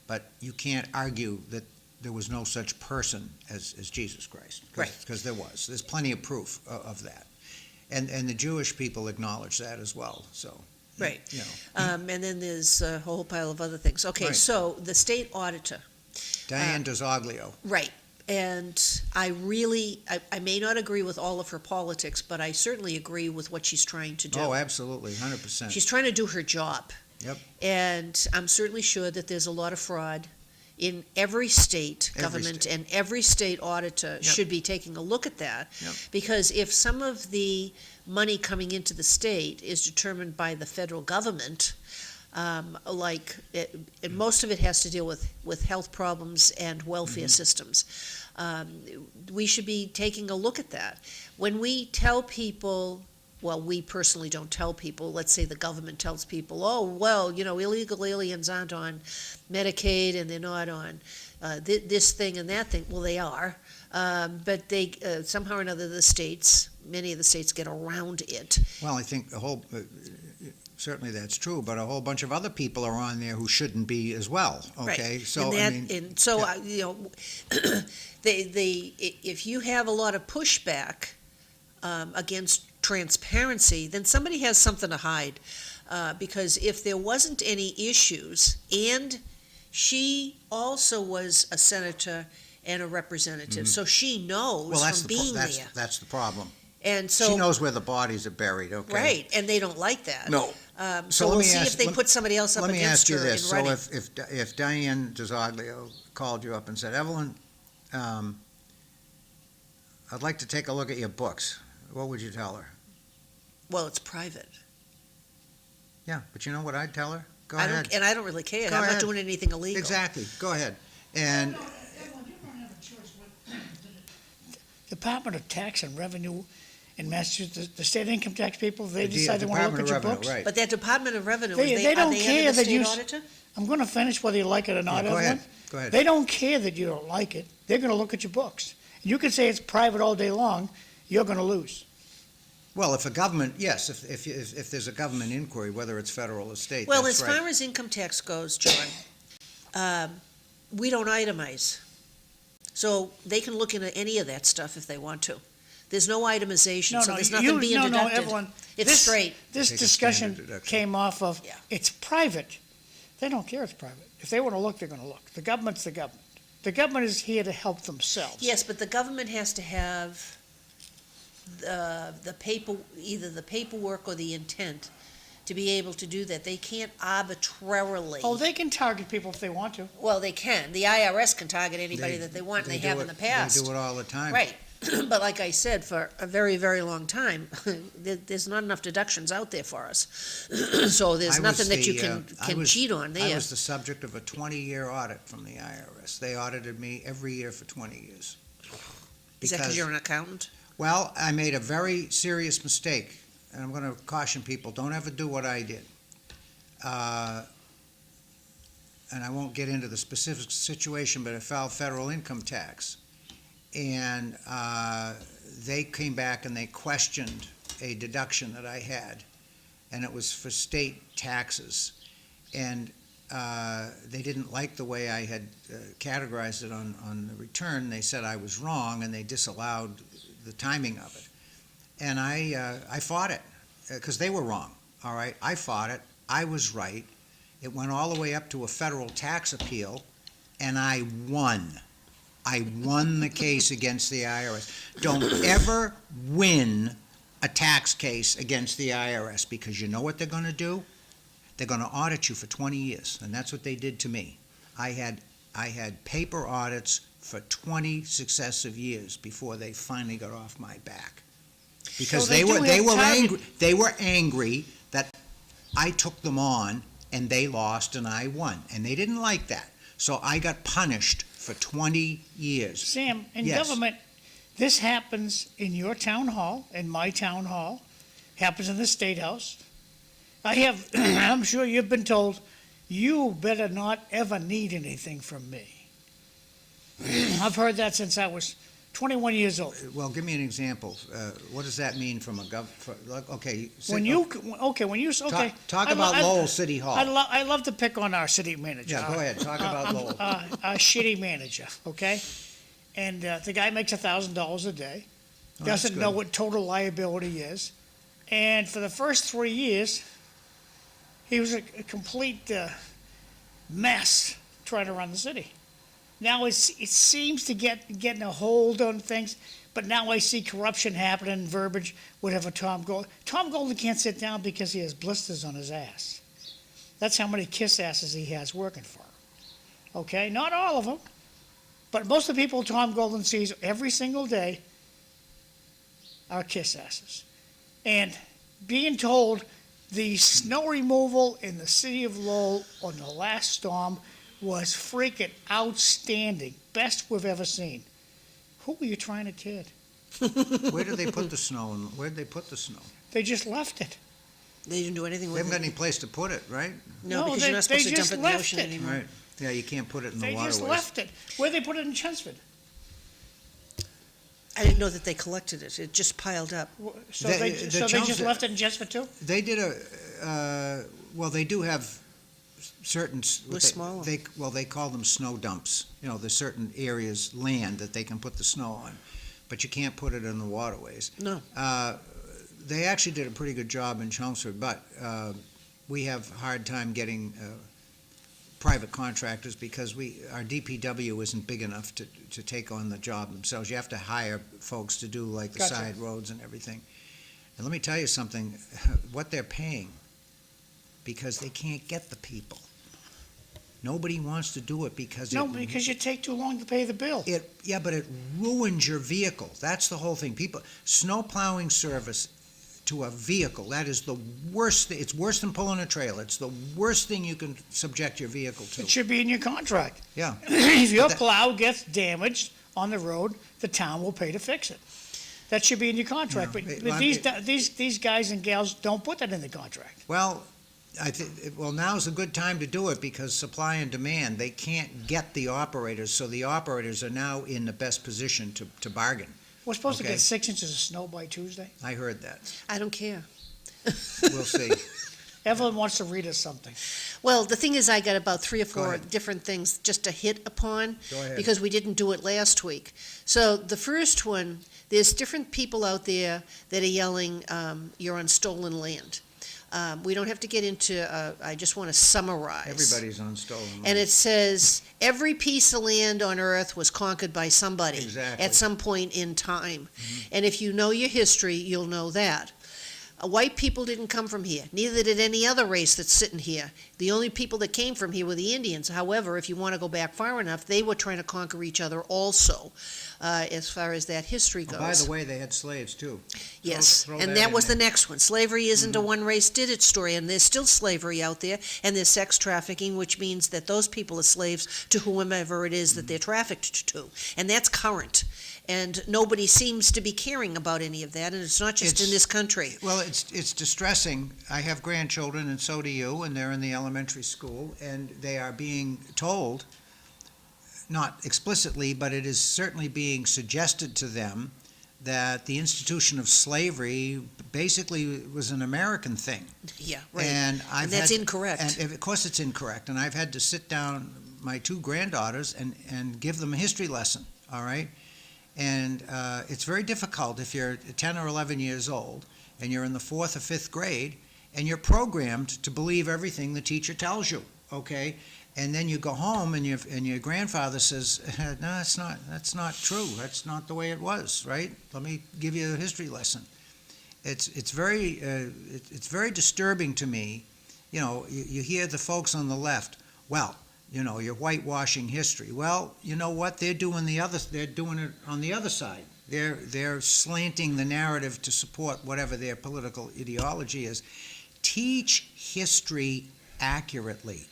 But you can't argue that there was no such person as Jesus Christ. Right. Because there was. There's plenty of proof of that. And the Jewish people acknowledge that as well, so. Right. You know. And then there's a whole pile of other things. Okay, Right. so the state auditor. Diane Dozoglio. Right. And I may not agree with all of her politics, but I certainly agree with what she's trying to do. Oh, absolutely, 100%. She's trying to do her job. Yep. And I'm certainly sure that there's a lot of fraud in every state Every government, state. and every state auditor should be taking a look at that. Yep. Because if some of the money coming into the state is determined by the federal government, and most of it has to deal with health problems and welfare systems. We should be taking a look at that. When we tell people well, we personally don't tell people. Let's say the government tells people, oh, well, illegal aliens aren't on Medicaid and they're not on this thing and that thing. Well, they are. But they, somehow or another, many of the states get around it. Well, I think certainly that's true, but a whole bunch of other people are on there who shouldn't be as well, okay? Right. So, If you have a lot of pushback against transparency, then somebody has something to hide. Because if there wasn't any issues, and she also was a senator and a representative, so she knows from being there. That's the problem. And so, She knows where the bodies are buried, okay? right, and they don't like that. No. So we'll see if they put somebody else up against her in running. Let me ask you this, so if Diane DeZoglio called you up and said, Evelyn, I'd like to take a look at your books, what would you tell her? Well, it's private. Yeah, but you know what I'd tell her? Go I ahead. don't really care. Go I'm ahead. not doing anything illegal. Exactly, go ahead. And Evelyn, you don't have a choice. The Department of Tax and Revenue in Massachusetts, the state income tax people, they decide they want to look at your books. Right. But that Department of Revenue, They are don't they care under the that you state auditor? I'm going to finish whether you like it or not, Yeah, go Evelyn. ahead, go ahead. They don't care that you don't like it. They're going to look at your books. You can say it's private all day long, you're going to lose. Well, if a government, yes, if there's a government inquiry, whether it's federal or state, Well, that's as right. far as income tax goes, John, we don't itemize. So they can look into any of that stuff if they want to. There's no itemization, so there's nothing being deducted. Evelyn, It's straight. This Take a discussion standard deduction. came off of, Yeah. it's private. They don't care it's private. If they want to look, they're going to look. The government's the government. The government is here to help themselves. Yes, but the government has to have either the paperwork or the intent to be able to do that. They can't arbitrarily. Oh, they can target people if they want to. Well, they can. The IRS can target anybody that they want, and they have in the past. They do it all the time. Right. But like I said, for a very, very long time, there's not enough deductions out there for us. So there's nothing that you can cheat on there. I was the subject of a 20-year audit from the IRS. They audited me every year for 20 years. Is that because you're an accountant? Well, I made a very serious mistake, and I'm going to caution people, don't ever do what I did. And I won't get into the specific situation, but it filed federal income tax. And they came back and they questioned a deduction that I had, and it was for state taxes. And they didn't like the way I had categorized it on the return. They said I was wrong, and they disallowed the timing of it. And I fought it, because they were wrong, all right? I fought it. I was right. It went all the way up to a federal tax appeal, and I won. I won the case against the IRS. Don't ever win a tax case against the IRS, because you know what they're going to do? They're going to audit you for 20 years, and that's what they did to me. I had paper audits for 20 successive years before they finally got off my back. Because So they they do were have angry. They were angry that I took them on and they lost and I won, and they didn't like that. So I got punished for 20 years. Sam, in Yes. government, this happens in your town hall, in my town hall, happens in the State House. I'm sure you've been told, you better not ever need anything from me. I've heard that since I was 21 years old. Well, give me an example. What does that mean from a okay. When you, okay. Talk I lo- about I- Lowell City Hall. I love to pick on our city manager. Yeah, go ahead. Talk about Lowell. Our shitty manager, okay? And the guy makes $1,000 a day, Oh, that's doesn't know good. what total liability is. And for the first 3 years, he was a complete mess trying to run the city. Now it seems to getting a hold on things, but now I see corruption happening, verbiage, whatever Tom Golden. Tom Golden can't sit down because he has blisters on his ass. That's how many kiss asses he has working for him. Okay, not all of them, but most of the people Tom Golden sees every single day are kiss asses. And being told the snow removal in the city of Lowell on the last storm was freaking outstanding, best we've ever seen. Who were you trying to kid? Where did they put the snow? Where did they put the snow? They just left it. They didn't do anything They with haven't got it. any place to put it, right? No, No, because they- you're not supposed they to dump just it in the left ocean it. anymore. Right. Yeah, you can't put it in the They waterways. just left it. Where they put it in Chelmsford? I didn't know that they collected it. It just piled up. So The- they, the so they just Chelmsford- left it in Chelmsford too? They did well, they do have certain. We're smaller. They call them snow dumps. You know, there's certain areas, land that they can put the snow on, but you can't put it in the waterways. No. They actually did a pretty good job in Chelmsford, but we have a hard time getting private contractors because our DPW isn't big enough to take on the job themselves. You have to hire folks to do like the Gotcha. side roads and everything. And let me tell you something, what they're paying, because they can't get the people. Nobody wants to do it because No, because you take too long to pay the bill. yeah, but it ruins your vehicle. That's the whole thing. Snow plowing service to a vehicle, that is the worst, it's worse than pulling a trailer. It's the worst thing you can subject your vehicle It to. should be in your contract. Yeah. If your But that- plow gets damaged on the road, the town will pay to fix it. That should be in your contract, No, but these guys and gals don't put that in the contract. Well, now's a good time to do it because supply and demand, they can't get the operators, so the operators are now in the best position to bargain. We're supposed to Okay. get 6 inches of snow by Tuesday. I heard that. I don't care. We'll see. Evelyn wants to read us something. Well, the thing is, I got about 3 or Go 4 ahead. different things just to hit upon. Go ahead. Because we didn't do it last week. So the first one, there's different people out there that are yelling, you're on stolen land. We don't have to get into, I just want to summarize. Everybody's on stolen land. And it says, every piece of land on earth was conquered by somebody. Exactly. At some point in time. And if you know your history, you'll know that. White people didn't come from here. Neither did any other race that's sitting here. The only people that came from here were the Indians. However, if you want to go back far enough, they were trying to conquer each other also, as far as that history goes. By the way, they had slaves too. Yes, Throw and that that in was the there. next one. Slavery isn't a one race did it story, and there's still slavery out there, and there's sex trafficking, which means that those people are slaves to whomever it is that they're trafficked to, and that's current. And nobody seems to be caring about any of that, and it's not just in It's- this country. Well, it's distressing. I have grandchildren, and so do you, and they're in the elementary school, and they are being told, not explicitly, but it is certainly being suggested to them that the institution of slavery basically was an American thing. Yeah, right. And And that's incorrect. And of course it's incorrect. And I've had to sit down my 2 granddaughters and give them a history lesson, all right? And it's very difficult if you're 10 or 11 years old and you're in the 4th or 5th grade and you're programmed to believe everything the teacher tells you, okay? And then you go home and your grandfather says, no, that's not true. That's not the way it was, right? Let me give you a history lesson. It's very disturbing to me. You know, you hear the folks on the left, well, you know, you're whitewashing history. Well, you know what? They're doing it on the other side. They're slanting the narrative to support whatever their political ideology is. Teach history accurately.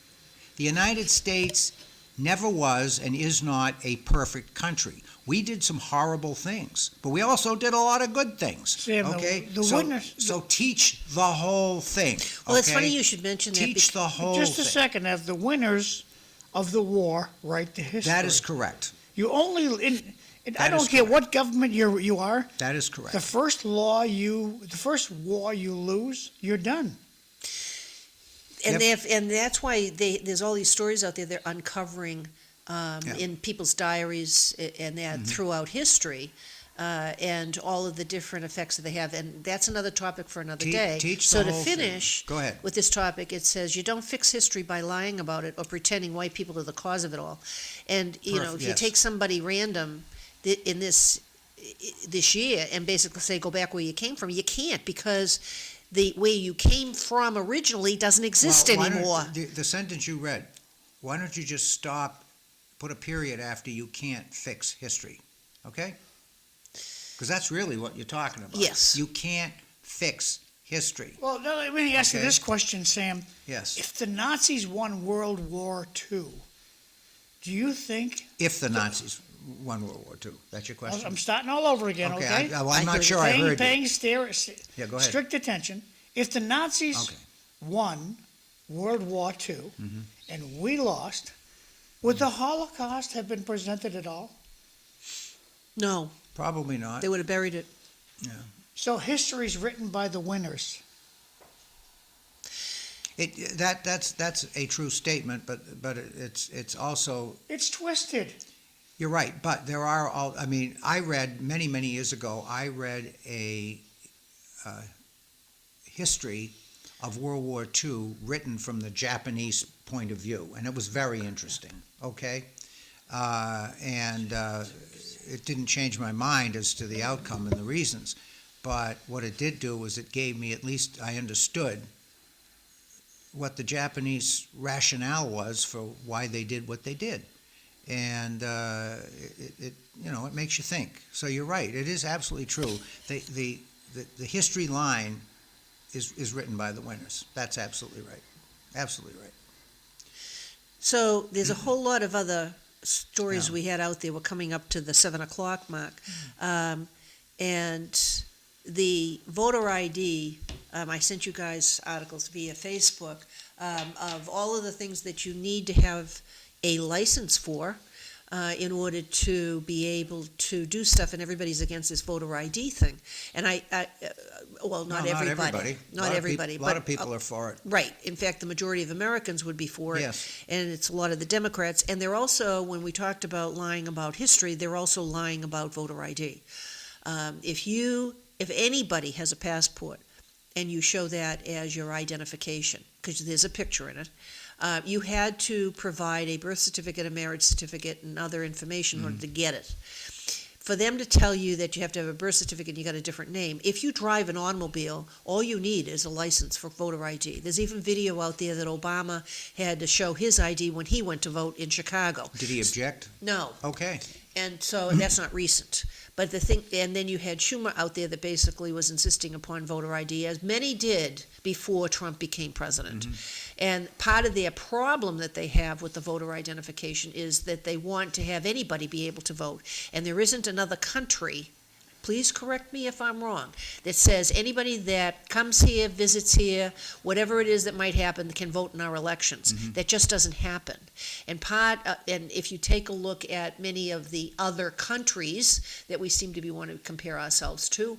The United States never was and is not a perfect country. We did some horrible things, but we also did a lot of good things. Sam, okay, the winners- so teach the whole thing. Well, it's okay? funny you should mention that. Teach the whole thing. Just a second, as the winners of the war write the history. That is correct. You only, I That don't is care correct. what government you are, That is correct. the first war you lose, you're done. And Yep. and that's why there's all these stories out there they're uncovering Yeah. in people's diaries and that throughout history, and all of the different effects that they have. And that's another topic for another day. Teach So the to whole thing. finish Go ahead. with this topic, it says you don't fix history by lying about it or pretending white people are the cause of it all. And you know, if you Yes. take somebody random in this year and basically say go back where you came from, you can't, because the way you came from originally doesn't exist Well, why don't- anymore. The sentence you read, why don't you just stop, put a period after you can't fix history, okay? Because that's really what you're talking about. Yes. You can't fix history, Well, no, let me ask you Okay. this question, Sam. yes. If the Nazis won World War II, do you think, If the Nazis, won World War II? That's your question? I'm starting all over again, okay? I'm not sure I heard you. Paying Yeah, go ahead. strict attention. If the Nazis Okay. won World War II Mhm. and we lost, would the Holocaust have been presented at all? No, Probably not. they would have buried it. So history's written by the winners. That's a true statement, but it's also, It's twisted. you're right. But there are I mean, I read many years ago. I read a history of World War II written from the Japanese point of view, and it was very interesting. Okay, and it didn't change my mind as to the outcome and the reasons. But what it did do was it gave me, at least I understood what the Japanese rationale was for why they did what they did. And it makes you think. So you're right, it is absolutely true. The history line is written by the winners. That's absolutely right. Absolutely right. So there's a whole lot of other stories Yeah. we had out there. We're coming up to the 7:00 mark. And the voter ID, I sent you guys articles via Facebook of all of the things that you need to have a license for in order to be able to do stuff, and everybody's against this voter ID thing. And well, not No, everybody. Not everybody. A lot of people are for it. Right. In fact, the majority of Americans would be for it. Yes. And it's a lot of the Democrats. And they're also, when we talked about lying about history, they're also lying about voter ID. If anybody has a passport and you show that as your identification, because there's a picture in it, you had to provide a birth certificate, a marriage certificate, and other information in order to get it. For them to tell you that you have to have a birth certificate and you got a different name, if you drive an automobile, all you need is a license for voter ID. There's even video out there that Obama had to show his ID when he went to vote in Chicago. Did he object? No. Okay. And so that's not recent. But and then you had Schumer out there that basically was insisting upon voter ID, as many did before Trump became president. And part of their problem that they have with the voter identification is that they want to have anybody be able to vote. And there isn't another country, please correct me if I'm wrong, that says anybody that comes here, visits here, whatever it is that might happen, can vote in our elections. That just doesn't happen. And and if you take a look at many of the other countries that we seem to be wanting to compare ourselves to,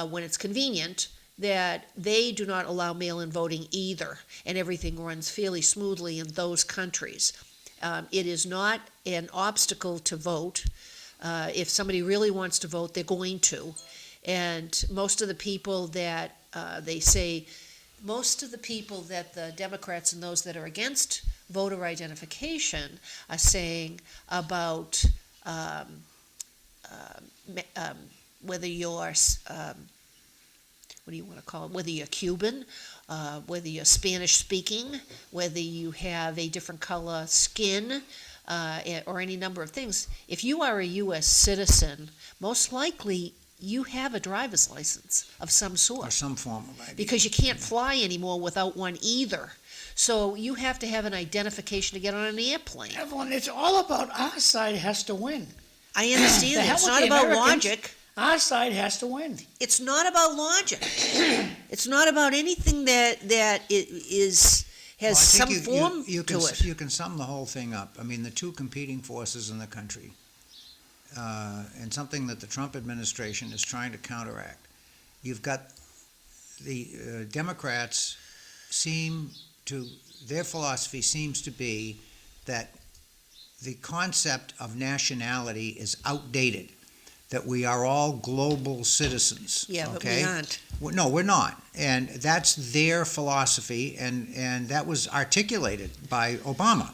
when it's convenient, that they do not allow mail-in voting either, and everything runs fairly smoothly in those countries. It is not an obstacle to vote. If somebody really wants to vote, they're going to. And most of the people that most of the people that the Democrats and those that are against voter identification are saying about whether you're, what do you want to call it, whether you're Cuban, whether you're Spanish speaking, whether you have a different color skin, or any number of things. If you are a U.S. citizen, most likely you have a driver's license of some sort. Or some form of ID. Because you can't fly anymore without one either. So you have to have an identification to get on an airplane. Evelyn, it's all about our side has to win. I understand The that. hell It's with not the about Americans. logic. Our side has to win. It's not about logic. It's not about anything that has Well, I some think form you to can, it. You can sum the whole thing up. I mean, the two competing forces in the country, and something that the Trump administration is trying to counteract. You've got the Democrats their philosophy seems to be that the concept of nationality is outdated, that we are all global citizens. Yeah, but okay? we aren't. Well, no, we're not. And that's their philosophy, and that was articulated by Obama.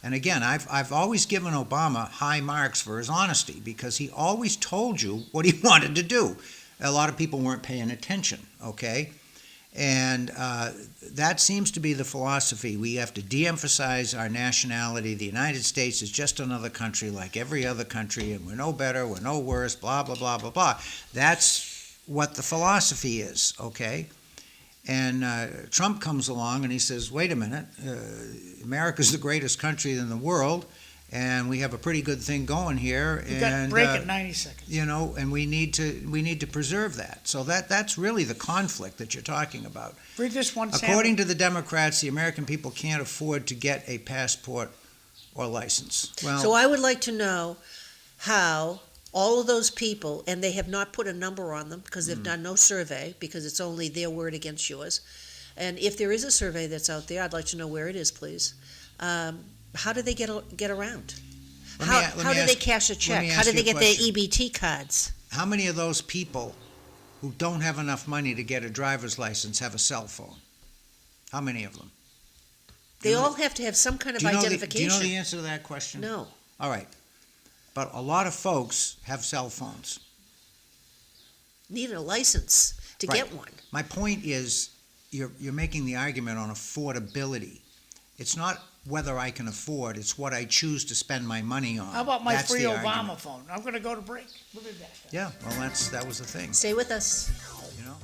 And again, I've always given Obama high marks for his honesty, because he always told you what he wanted to do. A lot of people weren't paying attention, okay? And that seems to be the philosophy. We have to de-emphasize our nationality. The United States is just another country like every other country, and we're no better, we're no worse, blah, blah, blah, blah, blah. That's what the philosophy is, okay? And Trump comes along and he says, wait a minute, America's the greatest country in the world, and we have a pretty good thing going here. We got and break at 90 seconds. you know, and we need to preserve that. So that's really the conflict that you're talking about. Read this one sample. According to the Democrats, the American people can't afford to get a passport or license. Well, So I would like to know how all of those people, and they have not put a number on them because they've done no survey, because it's only their word against yours. And if there is a survey that's out there, I'd like to know where it is, please. How do they get around? Let me How do they ask- cash a check? me How ask do they you a get their question. EBT cards? how many of those people who don't have enough money to get a driver's license have a cell phone? How many of them? They Do you know- all have to have some kind of do you know identification. do you know the answer to that question? No. All right. But a lot of folks have cell phones. Need a license to Right. get one. My point is, you're making the argument on affordability. It's not whether I can afford, it's what I choose to spend my money on. How about my That's free the Obama argument. phone? I'm gonna go to break. We'll be back. Yeah, well, that was the thing, Stay with us. you know?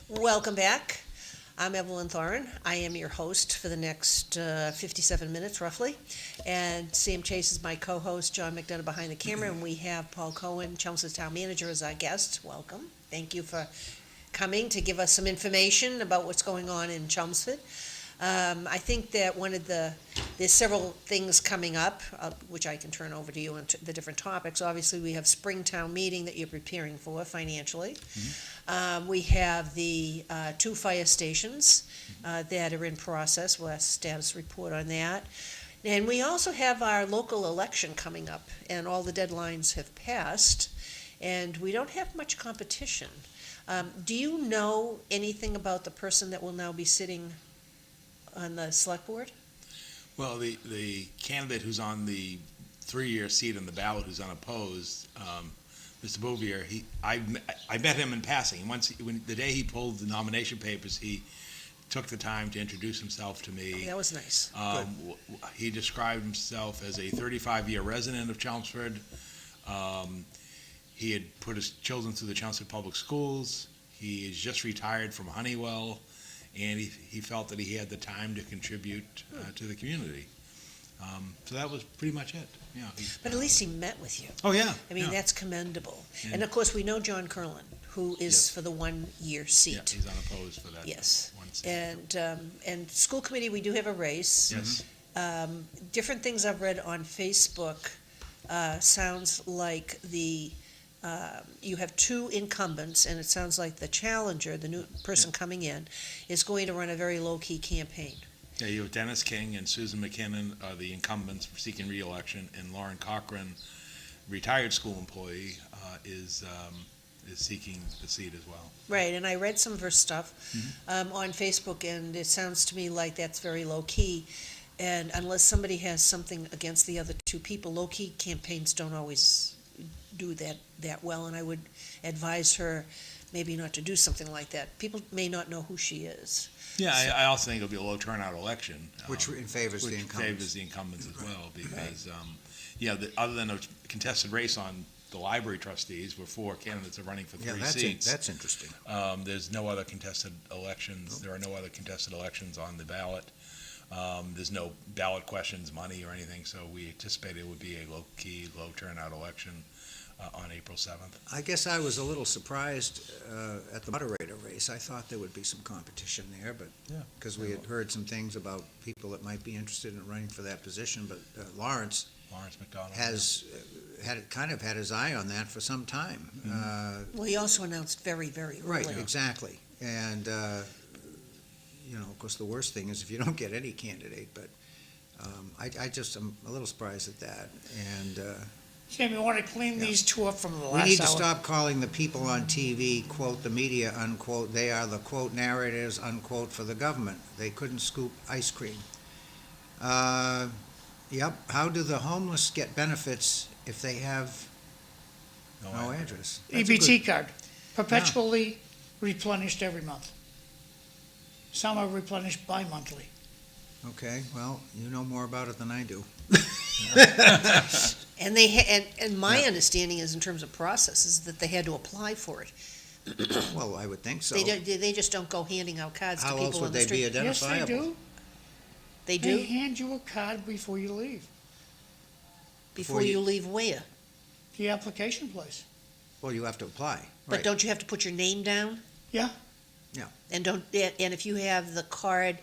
Welcome back. I'm Evelyn Thoren. I am your host for the next 57 minutes, roughly. And Sam Chase is my co-host, John McDonough behind the camera, and we have Paul Cohen, Chelmsford Town Manager, as our guest. Welcome. Thank you for coming to give us some information about what's going on in Chelmsford. I think that there's several things coming up, which I can turn over to you on the different topics. Obviously, we have Springtown meeting that you're preparing for financially. We have the 2 fire stations that are in process. We'll have a status report on that. And we also have our local election coming up, and all the deadlines have passed, and we don't have much competition. Do you know anything about the person that will now be sitting on the select board? Well, the candidate who's on the 3-year seat on the ballot, who's unopposed, Mr. Bouvier, I met him in passing. The day he pulled the nomination papers, he took the time to introduce himself to me. That was nice. He described himself as a 35-year resident of Chelmsford. He had put his children through the Chelmsford Public Schools. He is just retired from Honeywell, and he felt that he had the time to contribute to the community. So that was pretty much it. Yeah. But at least he met with you. Oh, yeah. I mean, yeah. that's commendable. And of course, we know John Curlin, who is Yes. for the 1-year Yeah, seat. he's unopposed for that. Yes. One seat. And school committee, we do have a race. Yes. Different things I've read on Facebook sounds like you have 2 incumbents, and it sounds like the challenger, the new person coming in, is going to run a very low-key campaign. Yeah, you have Dennis King and Susan McKinnon are the incumbents seeking re-election, and Lauren Cochran, retired school employee, is seeking the seat as well. Right, and I read some of her stuff on Facebook, and it sounds to me like that's very low-key. And unless somebody has something against the other 2 people, low-key campaigns don't always do that well, and I would advise her maybe not to do something like that. People may not know who she is. Yeah, I also think it'll be a low turnout election. Which favors the incumbents. Favors the incumbents as well, because, other than a contested race on the library trustees, where 4 candidates are running for 3 seats. That's interesting. There's no other contested elections. There are no other contested elections on the ballot. There's no ballot questions, money, or anything, so we anticipate it would be a low-key, low-turnout election on April 7th. I guess I was a little surprised at the moderator race. I thought there would be some competition there, but because we had heard some things about people that might be interested in running for that position. But Lawrence McDonough has had his eye on that for some time. Well, he also announced very, very early. Right, exactly. And of course, the worst thing is if you don't get any candidate. But I just am a little surprised at that. And Sam, you want to clean these 2 up from the last hour? we need to stop calling the people on TV, quote, the media, unquote. They are the, quote, narrators, unquote, for the government. They couldn't scoop ice cream. Yep. How do the homeless get benefits if they have no address? That's a EBT good- card, perpetually replenished every month. Some are replenished bi-monthly. Okay, well, you know more about it than I do. And and my understanding is, in terms of process, is that they had to apply for it. Well, I would think so. They just don't go handing out cards to How people else on would the they be street. Yes, they identifiable? do. They They do? hand you a card before you leave, Before you leave where? the application place. Well, you have to apply. But Right. don't you have to put your name down? Yeah. Yeah. And if you have the card,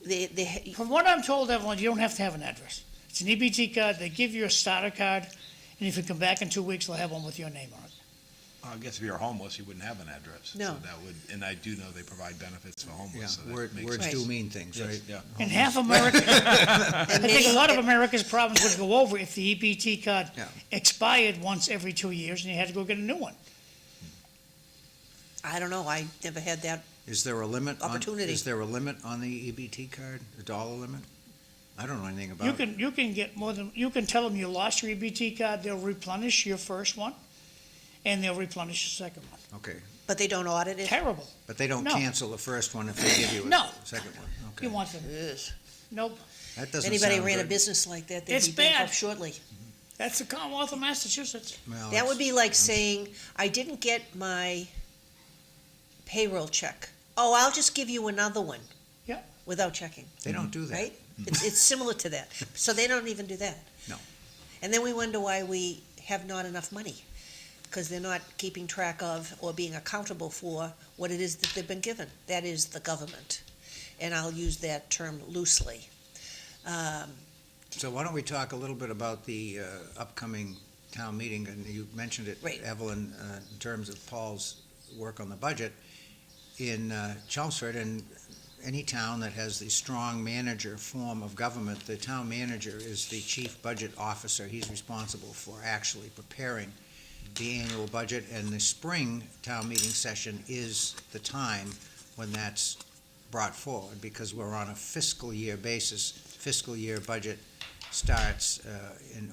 they From what I'm told, Evelyn, you don't have to have an address. It's an EBT card, they give you a starter card, and if you come back in 2 weeks, they'll have one with your name on it. I guess if you're homeless, you wouldn't have an address. No. So that would, and I do know they provide benefits for homeless. Yeah, so that words makes sense. do mean things, Yes, right? yeah. And half America, I and think a many- lot of America's problems would go over if the EBT card Yeah. expired once every 2 years and you had to go get a new one. I don't know, I never had that. Is there a limit Opportunity. Is there a limit on the EBT card, a dollar limit? I don't know anything about You it. can get more than, you can tell them you lost your EBT card, they'll replenish your first one, and they'll replenish your second one. Okay, But they don't audit it? Terrible. but they don't No. cancel the first one if they give you No. a second one? Okay. You want them, Ugh. nope. That doesn't Anybody sound ran a good. business like that, they'd It's be bankrupt bad. shortly. That's the Commonwealth of Massachusetts. Well, That would it's- be like saying, I didn't get my payroll check. Oh, I'll just give you another one. Yeah. Without checking, They don't do that. right? It's similar to that. So they don't even do that. No. And then we wonder why we have not enough money, because they're not keeping track of or being accountable for what it is that they've been given. That is the government. And I'll use that term loosely. So why don't we talk a little bit about the upcoming town meeting, and you mentioned it, Right. Evelyn, in terms of Paul's work on the budget. In Chelmsford, and any town that has the strong manager form of government, the town manager is the chief budget officer. He's responsible for actually preparing the annual budget, and the spring town meeting session is the time when that's brought forward, because we're on a fiscal year basis. Fiscal year budget starts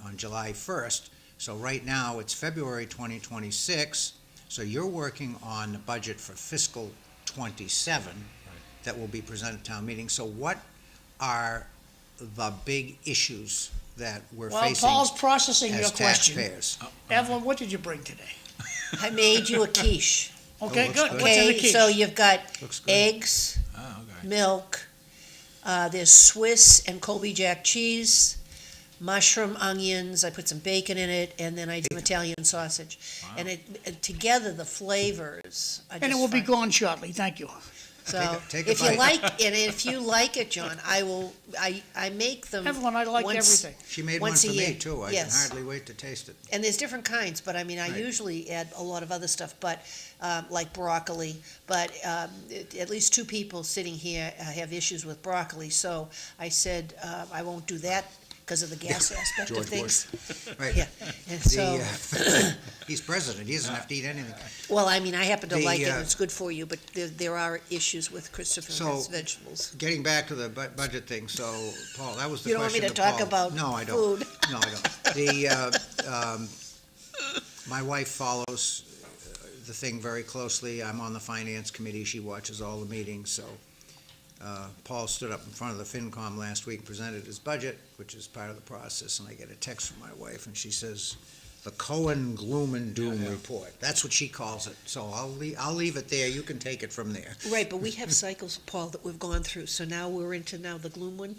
on July 1st. So right now, it's February 2026, so you're working on the budget for fiscal '27 that will be presented at town meeting. So what are the big issues that we're While facing Paul's processing your as question, taxpayers? Evelyn, what did you bring today? I made you a quiche. Okay, looks good. good. What's in the Okay, quiche? so you've got Looks good. eggs, Oh, okay. milk, there's Swiss and Colby Jack cheese, mushroom, onions, I put some bacon in it, and then I did some Italian sausage. Wow. And together, the flavors are just And it will be fun. gone shortly, thank you. So, Take a if you bite. like, and if you like it, John, I make them. Evelyn, I like once- everything. She made one once for a me, year. too. I can Yes. hardly wait to taste it. And there's different kinds, but I mean, I Right. usually add a lot of other stuff, but, like broccoli. But at least two people sitting here have issues with broccoli, so I said, I won't do that because of the gas aspect of George things. Right. Yeah, and so, He's president, he doesn't have to eat anything. well, I mean, I happen to The, like it, and it's good for you, but there are issues with Christopher So- Smith's vegetables. Getting back to the budget thing, so, Paul, that was the You don't want me question to to talk Paul. about No, I don't. food? No, I don't. My wife follows the thing very closely. I'm on the finance committee. She watches all the meetings, so Paul stood up in front of the FinCom last week and presented his budget, which is part of the process, and I get a text from my wife, and she says, the Cohen gloom and doom report. That's what she calls it. So I'll leave it there. You can take it from there. Right, but we have cycles, Paul, that we've gone through, so now we're into the gloom one?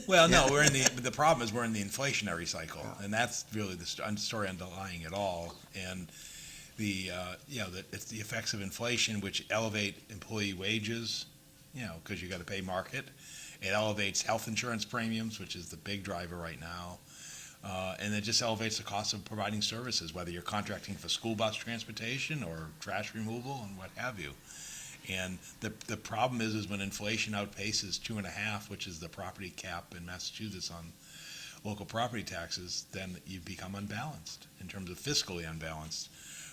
Well, no, the problem is we're in the inflationary cycle, and that's really the story underlying it all. And it's the effects of inflation which elevate employee wages, because you got to pay market. It elevates health insurance premiums, which is the big driver right now. And it just elevates the cost of providing services, whether you're contracting for school bus transportation or trash removal and what have you. And the problem is when inflation outpaces 2.5, which is the property cap in Massachusetts on local property taxes, then you become unbalanced in terms of fiscally unbalanced.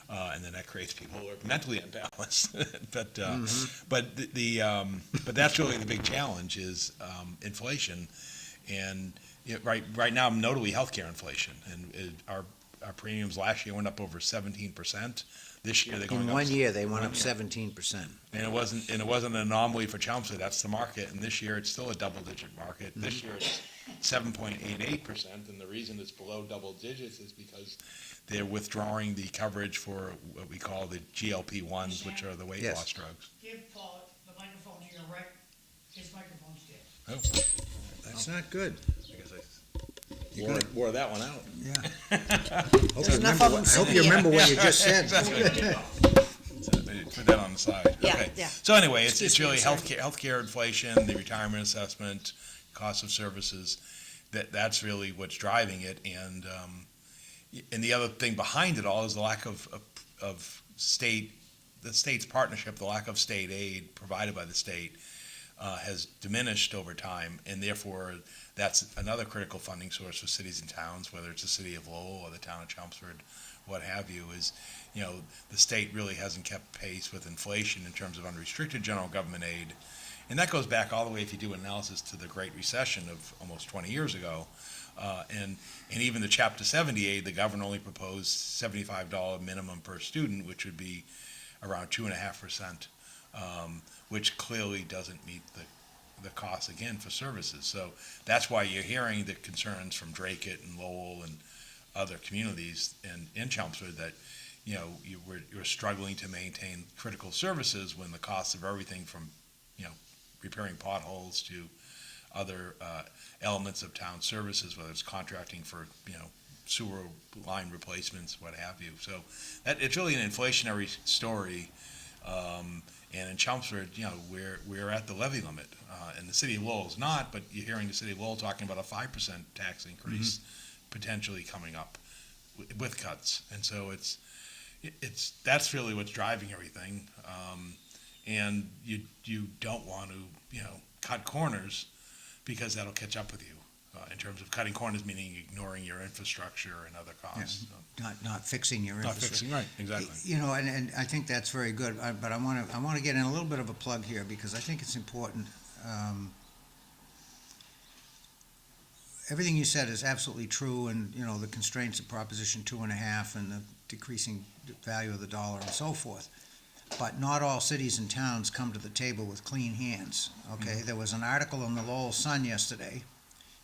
And then that creates people who are mentally unbalanced. But that's really the big challenge is inflation. And right now, notably healthcare inflation. And our premiums last year went up over 17%. This year they're going In up. 1 year, they went up 17%. And it wasn't an anomaly for Chelmsford. That's the market. And this year it's still a double-digit market. This year it's 7.88%. And the reason it's below double digits is because they're withdrawing the coverage for what we call the GLP-1s, which are the weight Yes. loss drugs. Give Paul the microphone to your right, his microphone's there. Oh, That's not good. I guess I wore that one out. Yeah. There's enough of them I hope sitting you here. remember what you just said. So put that on the side. Yeah, Okay. yeah. So anyway, it's Excuse me, really sorry. healthcare inflation, the retirement assessment, cost of services. That's really what's driving it. And the other thing behind it all is the lack of the state's partnership, the lack of state aid provided by the state has diminished over time, and therefore that's another critical funding source for cities and towns, whether it's the city of Lowell or the town of Chelmsford, what have you, is, the state really hasn't kept pace with inflation in terms of unrestricted general government aid. And that goes back all the way, if you do analysis, to the Great Recession of almost 20 years ago. And even the Chapter 70 aid, the governor only proposed $75 minimum per student, which would be around 2.5%, which clearly doesn't meet the cost, again, for services. So that's why you're hearing the concerns from Dracut and Lowell and other communities in Chelmsford that, you're struggling to maintain critical services when the cost of everything from, repairing potholes to other elements of town services, whether it's contracting for, sewer line replacements, what have you. So it's really an inflationary story. And in Chelmsford, we're at the levy limit. And the city of Lowell is not, but you're hearing the city of Lowell talking about a 5% tax increase potentially coming up with cuts. And so that's really what's driving everything. And you don't want to, cut corners, because that'll catch up with you in terms of cutting corners, meaning ignoring your infrastructure and other costs. Not fixing your Not infrastructure. fixing, right, exactly. And I think that's very good, but I want to get in a little bit of a plug here, because I think it's important. Everything you said is absolutely true, and, the constraints of Proposition 2.5 and the decreasing value of the dollar and so forth. But not all cities and towns come to the table with clean hands, okay? There was an article in the Lowell Sun yesterday,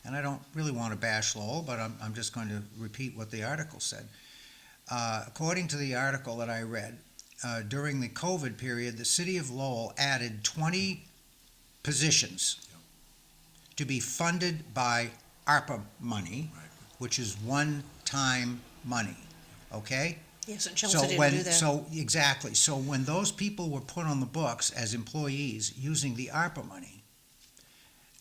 and I don't really want to bash Lowell, but I'm just going to repeat what the article said. According to the article that I read, during the COVID period, the city of Lowell added 20 positions to be funded by ARPA money, which is one-time money, okay? Yes, and Chelmsford didn't do that. Exactly. So when those people were put on the books as employees using the ARPA money,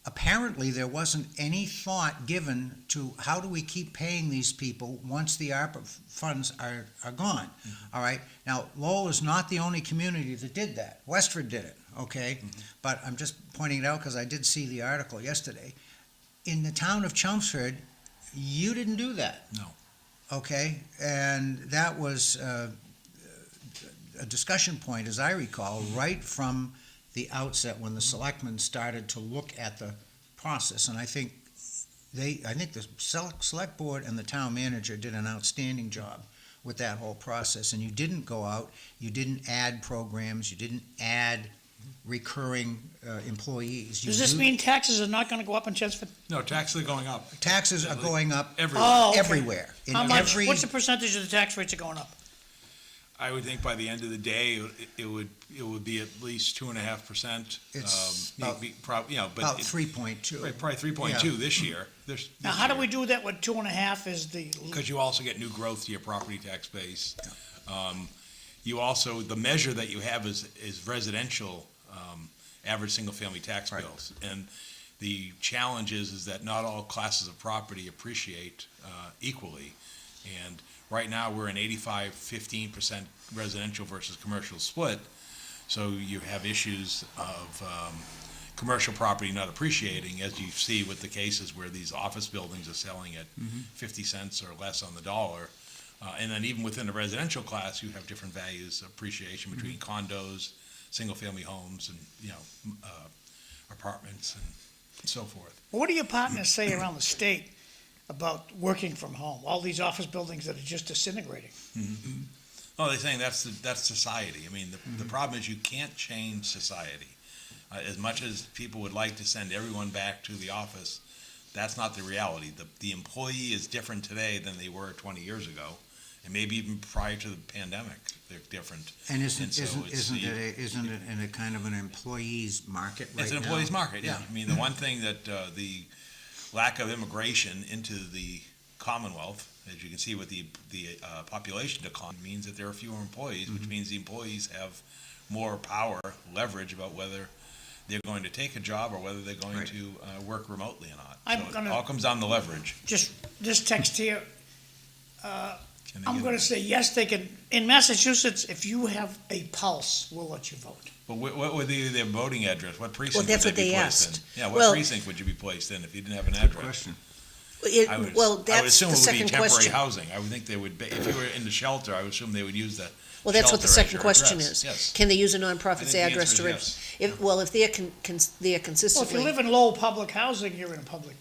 apparently there wasn't any thought given to how do we keep paying these people once the ARPA funds are gone. All right. Now, Lowell is not the only community that did that. Westford did it, okay? But I'm just pointing it out because I did see the article yesterday. In the town of Chelmsford, you didn't do that. No. Okay, and that was a discussion point, as I recall, right from the outset when the selectmen started to look at the process. And I think the select board and the town manager did an outstanding job with that whole process. And you didn't go out, you didn't add programs, you didn't add recurring employees. Does this mean taxes are not gonna go up in Chelmsford? No, taxes are going up. Taxes are going up Everywhere. Oh, okay. everywhere. In How much, every- what's the percentage of the tax rates are going up? I would think by the end of the day, it would be at least 2.5%. It's But About 3.2. right, probably 3.2 this year. Now, how do we do that with 2.5 is the, Because you also get new growth to your property tax base. You also, the measure that you have is residential, average single-family tax Right. bills. And the challenge is that not all classes of property appreciate equally. And right now, we're an 85-15% residential versus commercial split. So you have issues of commercial property not appreciating, as you see with the cases where these office buildings are selling at 50 cents or less on the dollar. And then even within the residential class, you have different values of appreciation between condos, single-family homes, and, apartments and so forth. what do your partners say around the state about working from home? All these office buildings that are just disintegrating. Oh, they're saying that's society. I mean, the problem is you can't change society. As much as people would like to send everyone back to the office, that's not the reality. The employee is different today than they were 20 years ago, and maybe even prior to the pandemic, they're different. And so isn't it in a kind of an employee's market right now? It's an employee's market, yeah. I mean, the one thing that the lack of immigration into the Commonwealth, as you can see with the population decline, means that there are fewer employees, which means the employees have more power, leverage about whether they're going to take a job or whether they're going Right. to work remotely or not. I'm So it gonna- all comes down to leverage. Just, this text here, Can they I'm get gonna it? say, yes, they can, in Massachusetts, if you have a pulse, we'll let you vote. But what would be their voting address? What precinct that's would what they be they placed in? asked. Yeah, what Well- precinct would you be placed in if you didn't have an Good address? question. I would Well, assume that's it the would be second temporary question. housing. I would think they would, if you were in the shelter, I would assume they would use that. Well, that's what the shelter as second your question address. is. Yes. Can they use a I nonprofit's think the address answer to, is if they're Well, if consistently, you live in Lowell public housing, you're in a public.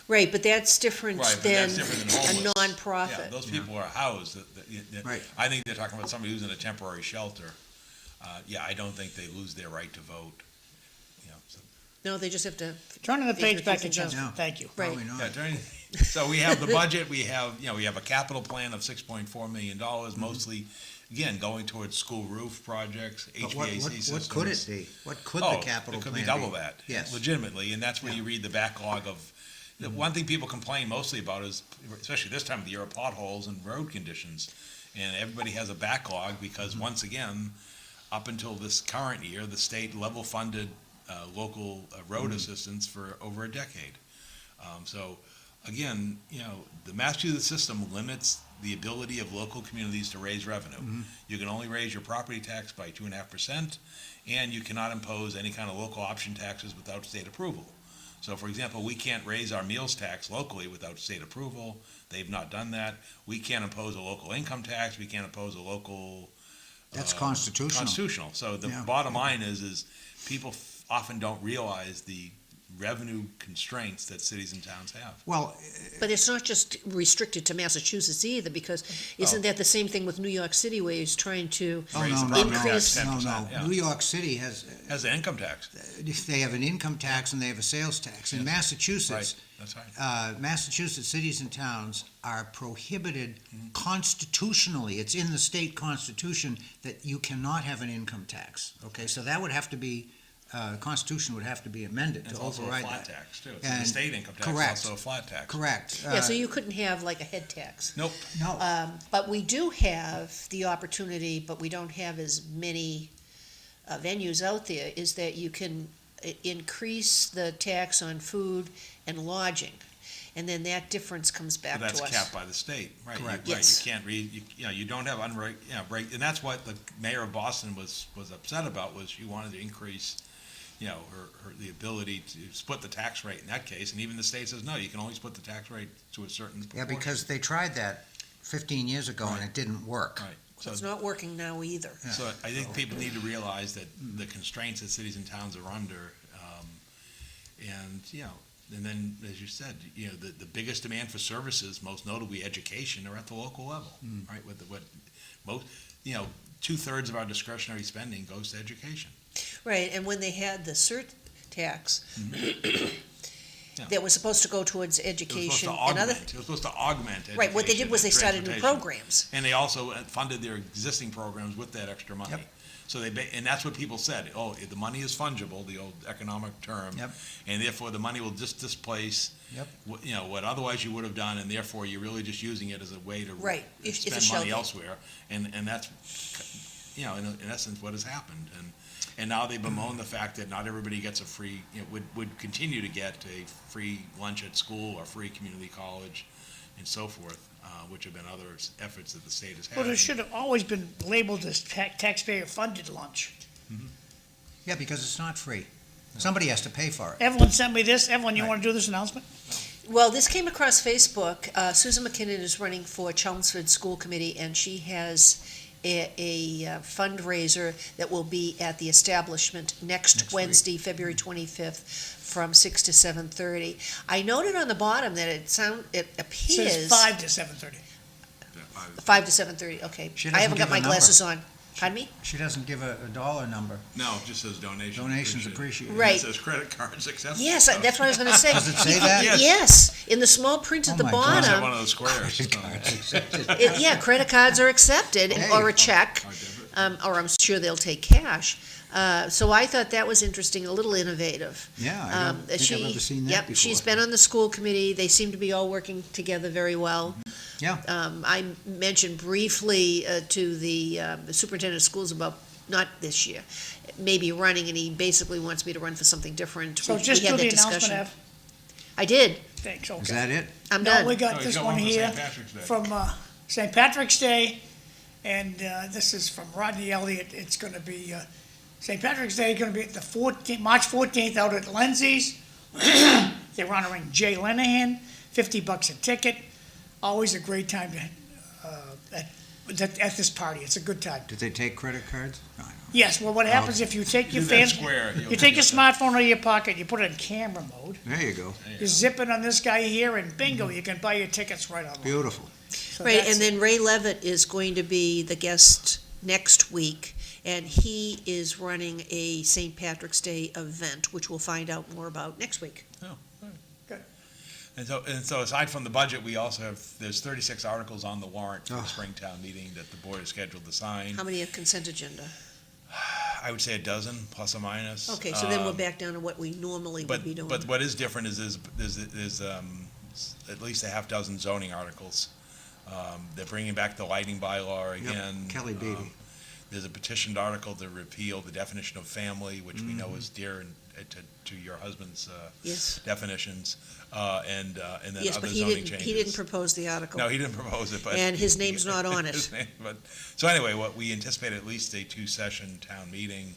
right, but that's different Right, but than that's different a than homeless. Yeah, nonprofit. those people are housed. Right. I think they're talking about somebody who's in a temporary shelter. Yeah, I don't think they lose their right to vote. You know, so. No, they just have to, Turning the page back to Figure things out. Chelmsford, No. thank you. Right. Probably not. Yeah, so we have the budget, we have a capital plan of $6.4 million, mostly again, going towards school roof projects, But HVAC systems. what could it be? What could Oh, the capital it could plan be double that. Yes. Legitimately, and that's where Yeah. you read the backlog of, the one thing people complain mostly about is, especially this time of the year, are potholes and road conditions. And everybody has a backlog because once again, up until this current year, the state level funded local road assistance for over a decade. So again, the Massachusetts system limits the ability of local communities to raise revenue. You can only raise your property tax by 2.5%, and you cannot impose any kind of local option taxes without state approval. So for example, we can't raise our meals tax locally without state approval. They've not done that. We can't impose a local income tax. We can't impose a local. That's constitutional. Constitutional. So the Yeah. bottom line is people often don't realize the revenue constraints that cities and towns have. Well, But it's not just restricted to Massachusetts either, because isn't that the same thing with New York City, where he's trying to, oh, Raise no, the no, property no, tax no, 10%, no. yeah. New York City has, As an income tax. they have an income tax and they have a sales tax. In Yes. Massachusetts, That's right. Massachusetts cities and towns are prohibited constitutionally, it's in the state constitution, that you cannot have an income tax. Okay, so that would have to be, Constitution would have to be amended It's to also a override flat that. tax, too. The And- state income tax correct. is also a flat tax. Correct. yeah, so you couldn't have like a head tax. Nope. No, But we do have the opportunity, but we don't have as many venues out there, is that you can increase the tax on food and lodging. And then that difference comes back But to us. that's capped by the state, right? Correct. Right, Yes. you can't you don't have and that's what the mayor of Boston was upset about, was she wanted to increase, the ability to split the tax rate in that case, and even the state says, no, you can only split the tax rate to a certain yeah, proportion. because they tried that 15 years ago and Right. it didn't work. Right, So it's not working now either. so I think people need to realize that the constraints that cities and towns are under, and then, as you said, the biggest demand for services, most notably education, are at the local level, right? Most, 2/3 of our discretionary spending goes to education. Right, and when they had the cert tax, Yeah. that was supposed to go towards It was supposed education to and other. augment, it was supposed to augment education. Right, what they did was they and started new transportation. programs. And they also funded their existing programs with that extra money. Yep. So and that's what people said, the money is fungible, the old economic term. Yep. And therefore, the money will just displace. Yep. What otherwise you would have done, and therefore you're really just using it as a way to. Right. It's a spend money shelter. elsewhere. And that's, in essence, what has happened. And now they bemoan the fact that not everybody gets a free, would continue to get a free lunch at school or free community college and so forth, which have been other efforts that the state has had. But it should have always been labeled as taxpayer-funded lunch. Yeah, because it's not free. Somebody has to pay for it. Evelyn sent me this. Evelyn, you Right. want to do this announcement? Well, this came across Facebook. Susan McKinnon is running for Chelmsford School Committee, and she has a fundraiser that will be at the establishment next Next week. Wednesday, February 25th, from 6 to 7:30. I noted on the bottom that it It appears. says 5 to 7:30. 5 to 7:30, okay. She I doesn't haven't got give my a number. glasses on. Pardon me? She doesn't give a dollar number. No, it just says donations. Donations appreciated. Right. It says credit cards accepted. Yes, that's what I was going to say. Does it say that? Yes. Yes, in the small print at Oh the my God. Must have bottom. one of those squares. Yeah, credit cards are accepted, Hey. or a check, Or debit. or I'm sure they'll take cash. So I thought that was interesting, a little innovative. Yeah, I don't think I've ever seen that Yep, before. she's been on the school committee. They seem to be all working together very well. Yeah. I mentioned briefly to the superintendent of schools about, not this year, maybe running, and he basically wants me to run for something different. So We just had do that the discussion. announcement, Ev. I did. Thanks, okay. Is that it? I'm No, done. we Oh, got you this got one one for here St. Patrick's Day. from St. Patrick's Day, and this is from Rodney Elliott. It's going to be St. Patrick's Day, going to be the March 14th out at Lindsay's. They're honoring Jay Lenahan, $50 a ticket. Always a great time at this party. It's a good time. Did they take credit cards? No, I don't. Yes, well, what happens if you take your Do that fan, square, you take your smartphone out of your pocket, you put it in camera mode, There you go. you zip it on this guy here, and bingo, you can buy your tickets right online. Beautiful. So Right, that's- and then Ray Levitt is going to be the guest next week, and he is running a St. Patrick's Day event, which we'll find out more about next week. And so aside from the budget, we also have, there's 36 articles on the warrant for the Oh. Springtown meeting that the board is scheduled to sign. How many are consent agenda? I would say a dozen, plus or minus. Okay, so then we're back down to what we normally would be doing. But what is different is at least a half dozen zoning articles. They're bringing back the lighting bylaw again. Kelly Beatty. There's a petitioned article to repeal the definition of family, which we know is dear to your husband's Yes. definitions, and then Yes, other but zoning changes. he didn't propose the article. No, he didn't propose it, but. And his name's not on it. So anyway, what we anticipate at least a two-session town meeting.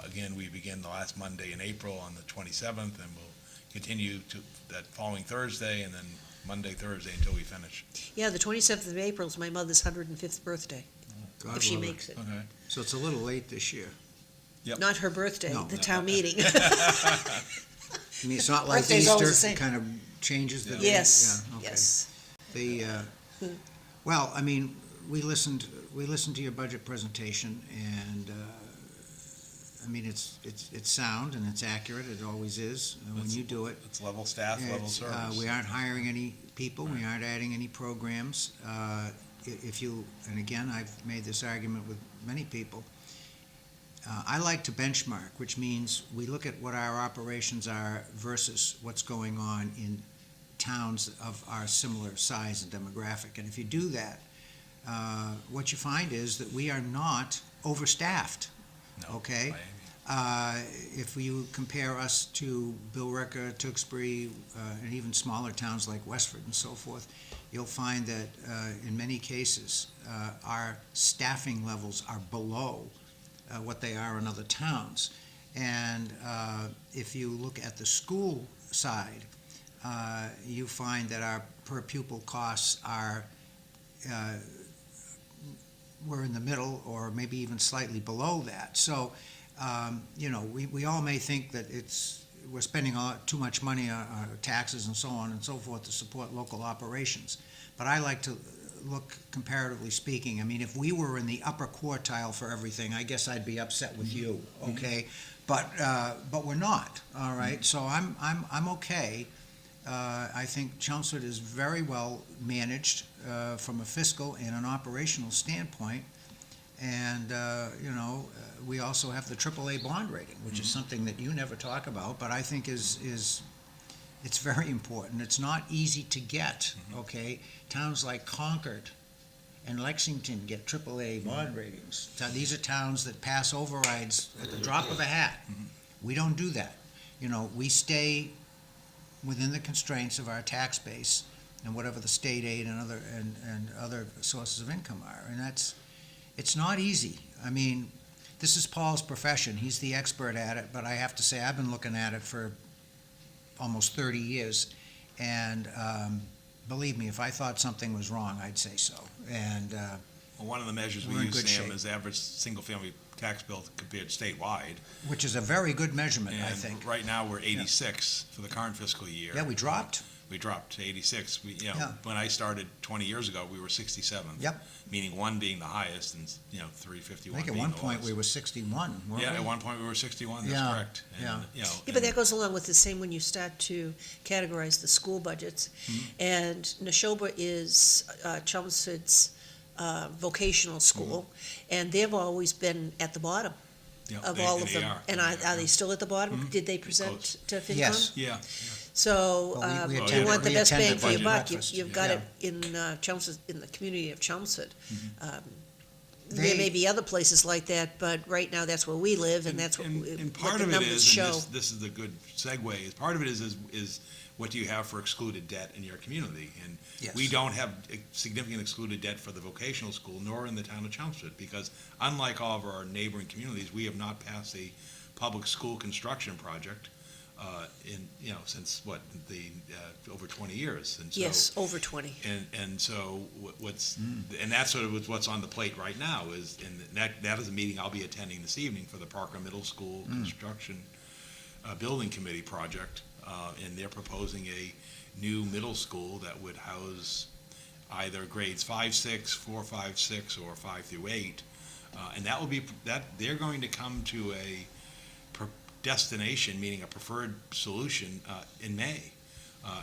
Again, we begin the last Monday in April on the 27th, and we'll continue to that following Thursday, and then Monday, Thursday until we finish. Yeah, the 27th of April is my mother's 105th birthday, God if she love her. makes it. Okay. So it's a little late this year. Yep. Not her birthday, No. the town meeting. I mean, it's not like Birthday's always the Easter, same. kind of changes the day. Yes, Yeah, okay. yes. The, well, I mean, we listened to your budget presentation, and, I mean, it's sound and it's accurate, it always is, when you do it. It's level staff, level It's, service. we aren't hiring any people, we aren't adding any programs. If you, and again, I've made this argument with many people, I like to benchmark, which means we look at what our operations are versus what's going on in towns of our similar size and demographic. And if you do that, what you find is that we are not overstaffed, No, okay? by If you compare us to Billerica, Tewksbury, and even smaller towns like Westford and so forth, you'll find that in many cases, our staffing levels are below what they are in other towns. And if you look at the school side, you find that our per pupil costs are, we're in the middle or maybe even slightly below that. So, you know, we all may think that we're spending too much money on taxes and so on and so forth to support local operations. But I like to look comparatively speaking. I mean, if we were in the upper quartile for everything, I guess I'd be upset with you, okay? But we're not, all right? So I'm okay. I think Chelmsford is very well managed from a fiscal and an operational standpoint. And, you know, we also have the AAA bond rating, which is something that you never talk about, but I think is it's very important. It's not easy to get, okay? Towns like Concord and Lexington get AAA bond ratings. So these are towns that pass overrides at the drop of a hat. We don't do that. You know, we stay within the constraints of our tax base and whatever the state aid and other sources of income are. And it's not easy. I mean, this is Paul's profession. He's the expert at it, but I have to say I've been looking at it for almost 30 years. And believe me, if I thought something was wrong, I'd say so. And Well, one of the measures we We're in use, good Sam, shape. is average single-family tax bill compared statewide. which is a very good measurement, I And think. right now, we're 86 for the current fiscal year. Yeah, we dropped. We dropped to 86. Yeah. When I started 20 years ago, we were 67th. Yep. Meaning one being the highest and, 351 I think being at the one point we lowest. were 61, weren't we? Yeah, at one point we were 61, that's Yeah, correct. And, yeah. Yeah, but that goes along with the same when you start to categorize the school budgets. And Neshoba is Chelmsford's vocational school, and they've always been at the bottom of all of them. And are they still at the bottom? Did they present to FinCom? Yes. Yeah, So, Well, we if you attended- want the we best bang attended for your budget buck, breakfast. you've got it in Chelmsford, in the community of Chelmsford. There They- may be other places like that, but right now, that's where we live, and that's what and part what the of it numbers is, show. and this is the good segue, is part of it is what do you have for excluded debt in your community? And Yes. we don't have significant excluded debt for the vocational school, nor in the town of Chelmsford, because unlike all of our neighboring communities, we have not passed a public school construction project since over 20 years. And so, Yes, over 20. And so and that's sort of what's on the plate right now and that is a meeting I'll be attending this evening for the Parker Middle School Construction Building Committee project. And they're proposing a new middle school that would house either grades 5, 6, 4, 5, 6, or 5 through 8. And that will be, they're going to come to a destination, meaning a preferred solution, in May.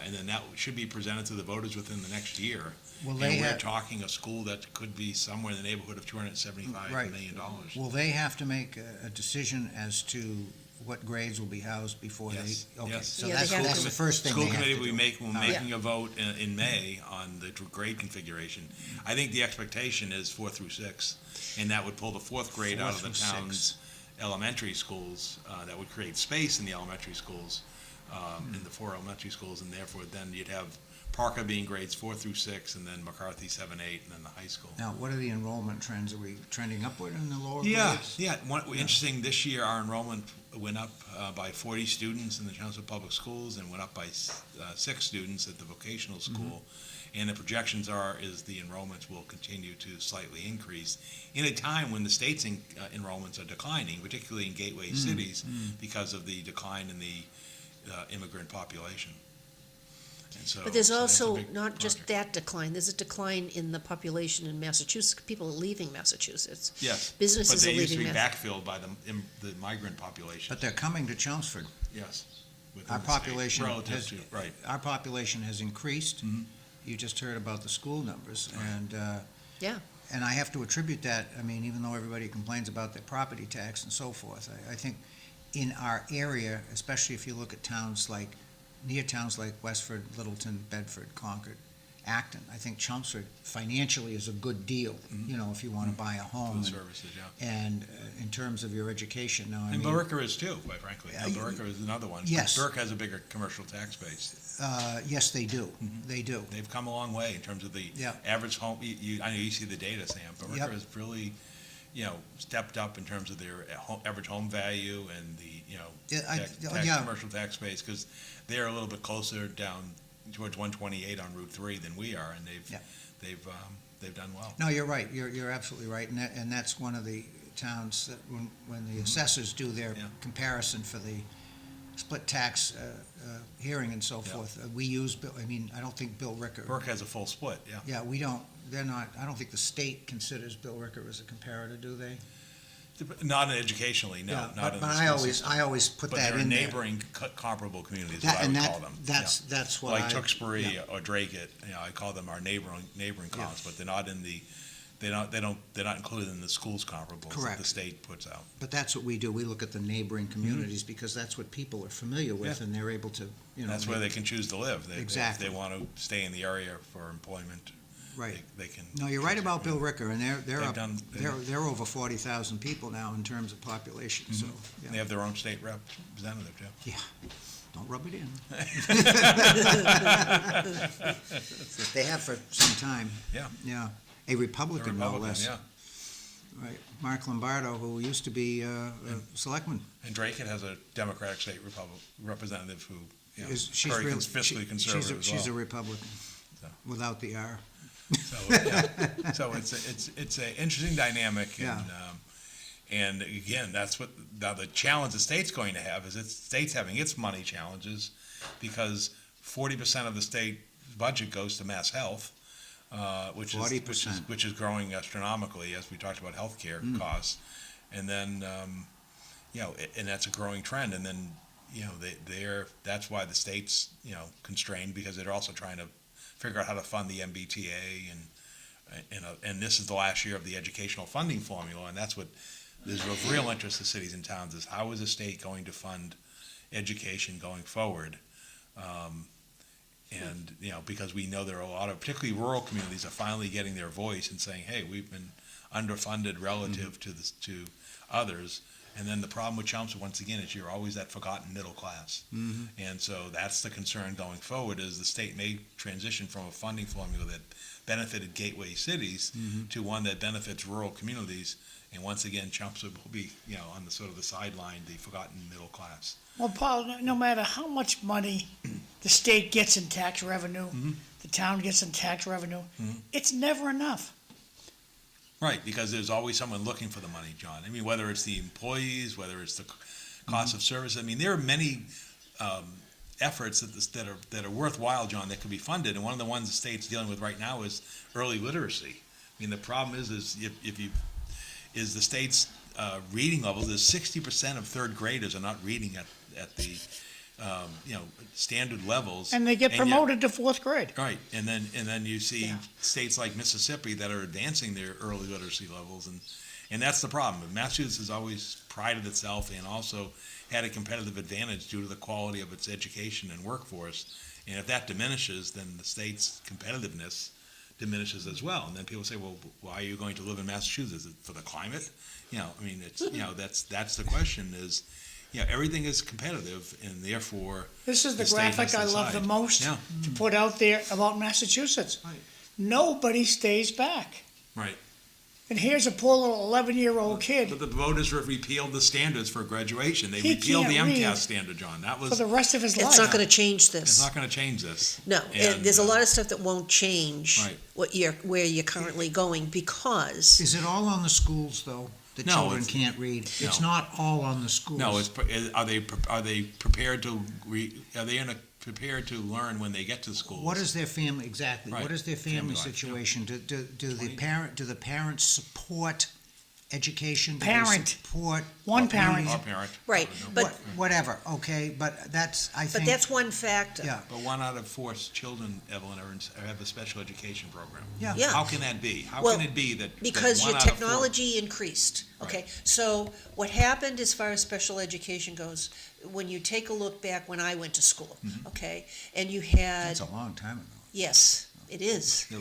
And then that should be presented to the voters within the next year. Will And they we're have, talking a school that could be somewhere in the neighborhood of $275 Right. million. will they have to make a decision as to what grades will be housed before they? Yes, Okay, yes. so Yeah, they that's have that's to. the first thing School they have to committee will do. be making a vote in May on the grade configuration. I think the expectation is 4 through 6, and that would pull the 4th grade out of the 4 through 6. town's elementary schools. That would create space in the elementary schools, in the 4 elementary schools, and therefore then you'd have Parker being grades 4 through 6, and then McCarthy 7, 8, and then the high school. Now, what are the enrollment trends? Are we trending upward in the lower Yeah, grades? yeah. Interesting, this year our enrollment went up by 40 students in the Chelmsford Public Schools and went up by 6 students at the vocational school. And the projections is the enrollments will continue to slightly increase in a time when the state's enrollments are declining, particularly in gateway cities, because of the decline in the immigrant population. And so, But there's so that's a also big not just project. that decline, there's a decline in the population in Massachusetts. People are leaving Massachusetts. Yes, but Businesses are they used to leaving be Mass. backfilled by the migrant population. But they're coming to Chelmsford. Yes. within Our the state, population relative has, to, right. our population has increased. Mhm. You just heard about the school numbers, Right. Yeah. and I have to attribute that, I mean, even though everybody complains about their property tax and so forth, I think in our area, especially if you look at towns like, near towns like Westford, Littleton, Bedford, Concord, Acton, I think Chelmsford financially is a good deal, you know, if you want to buy a For home. the and- services, yeah. And in terms of your education, now, I And mean, Billerica is too, quite frankly. Yeah, Billerica is another one. yes. Billerica has a bigger commercial tax base. yes, they do, they do. They've come a long way in terms of the Yeah. average home, I know you see the data, Sam. Billerica Yep. has really, stepped up in terms of their average home value and the, Yeah, commercial tax base, because they're a little bit closer down towards 128 on Route 3 than we are, and Yeah. they've done well. No, you're right, you're absolutely right, and that's one of the towns that when the assessors do their Yeah. comparison for the split tax hearing and so Yeah. forth, we use, I don't think Bill Ricker. Burke has a full split, yeah. Yeah, I don't think the state considers Bill Ricker as a comparator, do they? Not educationally, no. Yeah, not but in but the I school always, system. I always put But that they're in there. neighboring comparable communities, is That- what I and would that- call them. That's what Like I. Tewksbury yeah. or Drakeit, I call them our neighboring comps, but they're not they're not included in the schools comparables that Correct. the state puts out. But that's what we do, we look at the neighboring communities, because that's what people are familiar with, Yeah. and they're able to, That's where they can choose to live. Exactly. If they want to stay in the area for employment, Right. they can. No, you're right choose about it. Bill Ricker, and they're They've up, done- they're over 40,000 people now in terms of population, so, They yeah. have their own state representative, too. Don't rub it in. They have for some time. Yeah. Yeah, a The Republican, no Republican, less. yeah. Right, Mark Lombardo, who used to be a selectman. And Drakeit has a Democratic state representative who, She's very real- fiscally conservative as well. She's a Republican, So. without the R. So, yeah. So it's a interesting dynamic, Yeah. and again, that's what now the challenge the state's going to have is the state's having its money challenges because 40% of the state budget goes to mass health, which is 40%. which is growing astronomically as we talked about healthcare costs, and then and that's a growing trend, and then that's why the state's constrained because they're also trying to figure out how to fund the MBTA, and this is the last year of the educational funding formula, and that's what there's of real interest to cities and towns is how is the state going to fund education going forward, and because we know there are a lot of particularly rural communities are finally getting their voice and saying, hey, we've been underfunded relative to others. And then the problem with Chelmsford, once again, is you're always that forgotten middle class. Mm-hmm. And so that's the concern going forward is the state may transition from a funding formula that benefited gateway cities to one that benefits rural communities. And once again, Chelmsford will be, on the sort of the sideline, the forgotten middle class. Well, Paul, no matter how much money the state gets in tax revenue, the town gets in tax revenue, it's never enough. Right, because there's always someone looking for the money, John. I mean, whether it's the employees, whether it's the cost of service. I mean, there are many efforts that are worthwhile, John, that could be funded. And one of the ones the state's dealing with right now is early literacy. I mean, the problem is the state's reading levels is 60% of third graders are not reading at the standard levels. And they get yet- promoted to fourth grade. Right, and then you see Yeah. states like Mississippi that are advancing their early literacy levels, and that's the problem. Massachusetts has always prided itself and also had a competitive advantage due to the quality of its education and workforce. And if that diminishes, then the state's competitiveness diminishes as well. And then people say, well, why are you going to live in Massachusetts? Is it for the climate? That's the question is, everything is competitive, and therefore, This is the The state has graphic to I love the decide. most Yeah. to put out there about Massachusetts. Right. Nobody stays back. right. And here's a poor little 11-year-old kid But the voters have repealed the standards for graduation. They He repealed the can't read MCAS standard, John. That for was, the rest of his life. It's not gonna change it's this. not gonna change this. No, And, there's a lot of stuff that won't change Right. where you're currently going, because Is it all on the schools, though? The No, children it's- can't read? It's no. not all on the schools. No, are they prepared to, prepared to learn when they get to schools? What is their family, exactly, what Right. is their family Family life, yeah. situation? Do the parents support education? Do they Parent. support? One parent. Our parent. Right, but Whatever, okay, but that's, I think. but that's one factor. Yeah. But 1 out of 4 children, Evelyn, have a special education program. Yeah. Yeah. How can that be? How Well, can it be that Because one your out of 4 technology increased, okay? Right. So what happened as far as special education goes, when you take a look back when I went to school, okay? And you had, That's a long time ago. yes, it is. The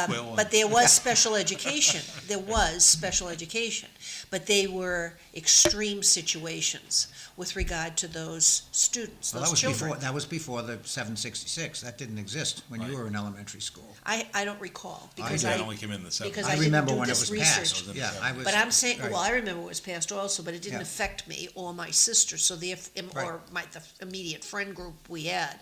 quill and- But there was special education. There was special education. But they were extreme situations with regard to those students, Well, those children. that was before the 766. That didn't exist when you Right. were in elementary school. I don't recall, because That I, only came in the 70s. because I I didn't remember do when it this was research. passed. Yeah, I was. But I'm saying, right. well, I remember it was passed also, but it didn't Yeah. affect me or my sister, so the, or the immediate friend group we had.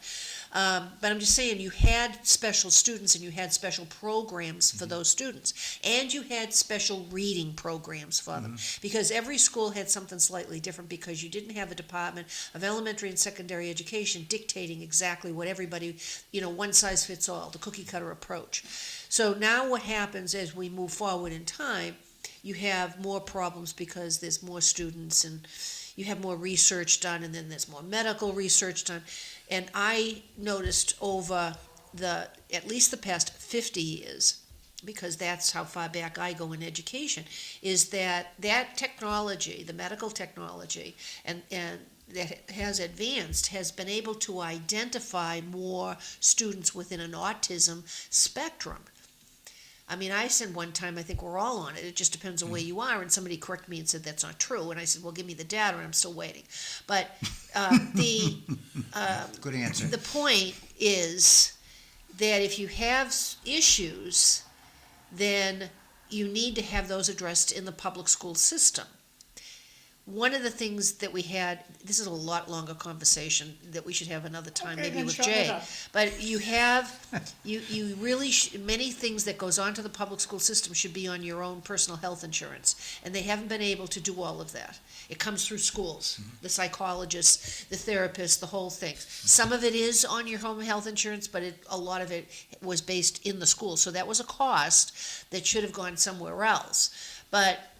But I'm just saying, you had special students and you had special programs for those students. And you had special reading programs for them. Because every school had something slightly different, because you didn't have a Department of Elementary and Secondary Education dictating exactly what everybody, one size fits all, the cookie cutter approach. So now what happens as we move forward in time, you have more problems because there's more students and you have more research done, and then there's more medical research done. And I noticed over at least the past 50 years, because that's how far back I go in education, is that technology, the medical technology, and that has advanced, has been able to identify more students within an autism spectrum. I mean, I said one time, I think we're all on it. It just depends on where you are. And somebody corrected me and said that's not true. And I said, well, give me the data, and I'm still waiting. But Good answer. the point is that if you have issues, then you need to have those addressed in the public school system. One of the things that we had, this is a lot longer conversation that we should have another time, Okay, maybe then with shut it Jay. up. But you have, you really, many things that goes on to the public school system should be on your own personal health insurance. And they haven't been able to do all of that. It comes through schools, the psychologists, the therapists, the whole thing. Some of it is on your home health insurance, but a lot of it was based in the school. So that was a cost that should have gone somewhere else.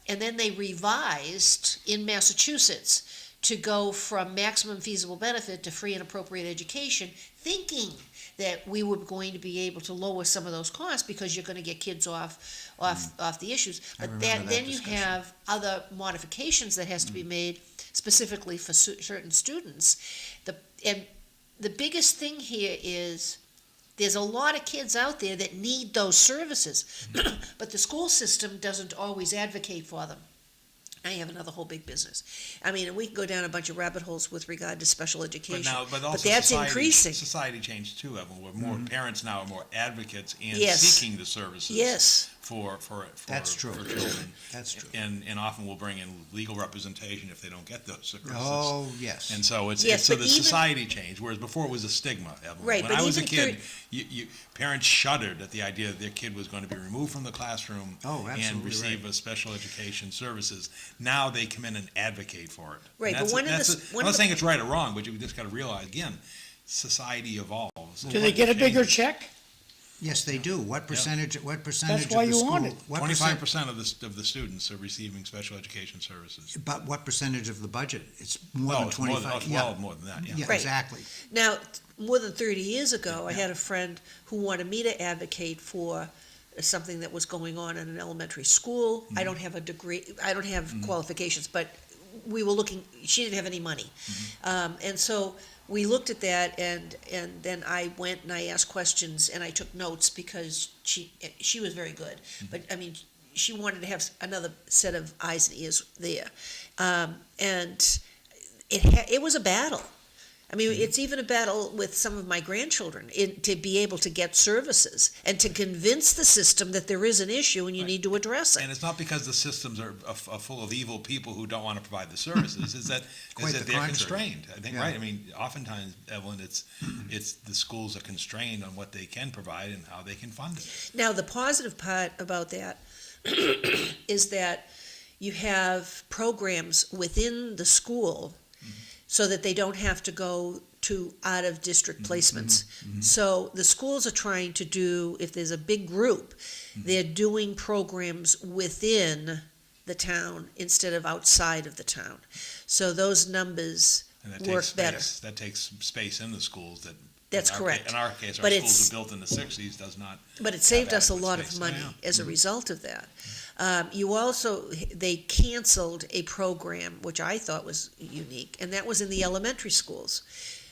And then they revised in Massachusetts to go from maximum feasible benefit to free and appropriate education, thinking that we were going to be able to lower some of those costs because you're going to get kids off the issues. I But remember that then you discussion. have other modifications that has to be made specifically for certain students. And the biggest thing here is there's a lot of kids out there that need those services, but the school system doesn't always advocate for them. I have another whole big business. I mean, and we can go down a bunch of rabbit holes with regard to special education. But also that's society, increasing. Society changed too, Evelyn, where more parents now are more advocates in Yes. seeking the services. Yes. For That's true. for children. That's true. And often will bring in legal representation if they don't get those services. Oh, yes. And so Yes, so but the even- society changed, whereas before it was a stigma, Evelyn. Right, When but I was a even kid, parents shuddered at the idea that their kid was going to be removed from the classroom Oh, and absolutely receive right. a special education services. Now they come in and advocate for it. Right, And but one of that's the- I'm one not of the- saying it's right or wrong, but you just got to realize again, society evolves. Do they get a bigger check? Yes, they do. What percentage of why the school? you want it. What 25% of the students are receiving special education services. But what percentage of the budget? It's more Well, than it's more than, 25. well, more than that, yeah. Yeah, Right. exactly. Now, more than 30 years ago, I had a friend who wanted me to advocate for something that was going on in an elementary school. I don't have a degree, I don't have qualifications, but we were looking, she didn't have any money. And so we looked at that, and then I went and I asked questions, and I took notes because she was very good. But, I mean, she wanted to have another set of eyes and ears there. And it was a battle. I mean, it's even a battle with some of my grandchildren to be able to get services and to convince the system that there is an issue and you need to address it. And it's not because the systems are full of evil people who don't want to provide the services, is that Quite the they're contrary. constrained, I think, Yeah. right? I mean, oftentimes, Evelyn, it's the schools are constrained on what they can provide and how they can fund it. Now, the positive part about that is that you have programs within the school so that they don't have to go to out-of-district placements. So the schools are trying to do, if there's a big group, they're doing programs within the town instead of outside of the town. So those numbers And that work takes better. space, that takes space in the schools that. That's in our correct. In our case, our But schools it's- were built in the sixties, does not. But it saved have us a adequate lot of space. money Yeah. as a result of that. You also, they canceled a program, which I thought was unique, and that was in the elementary schools.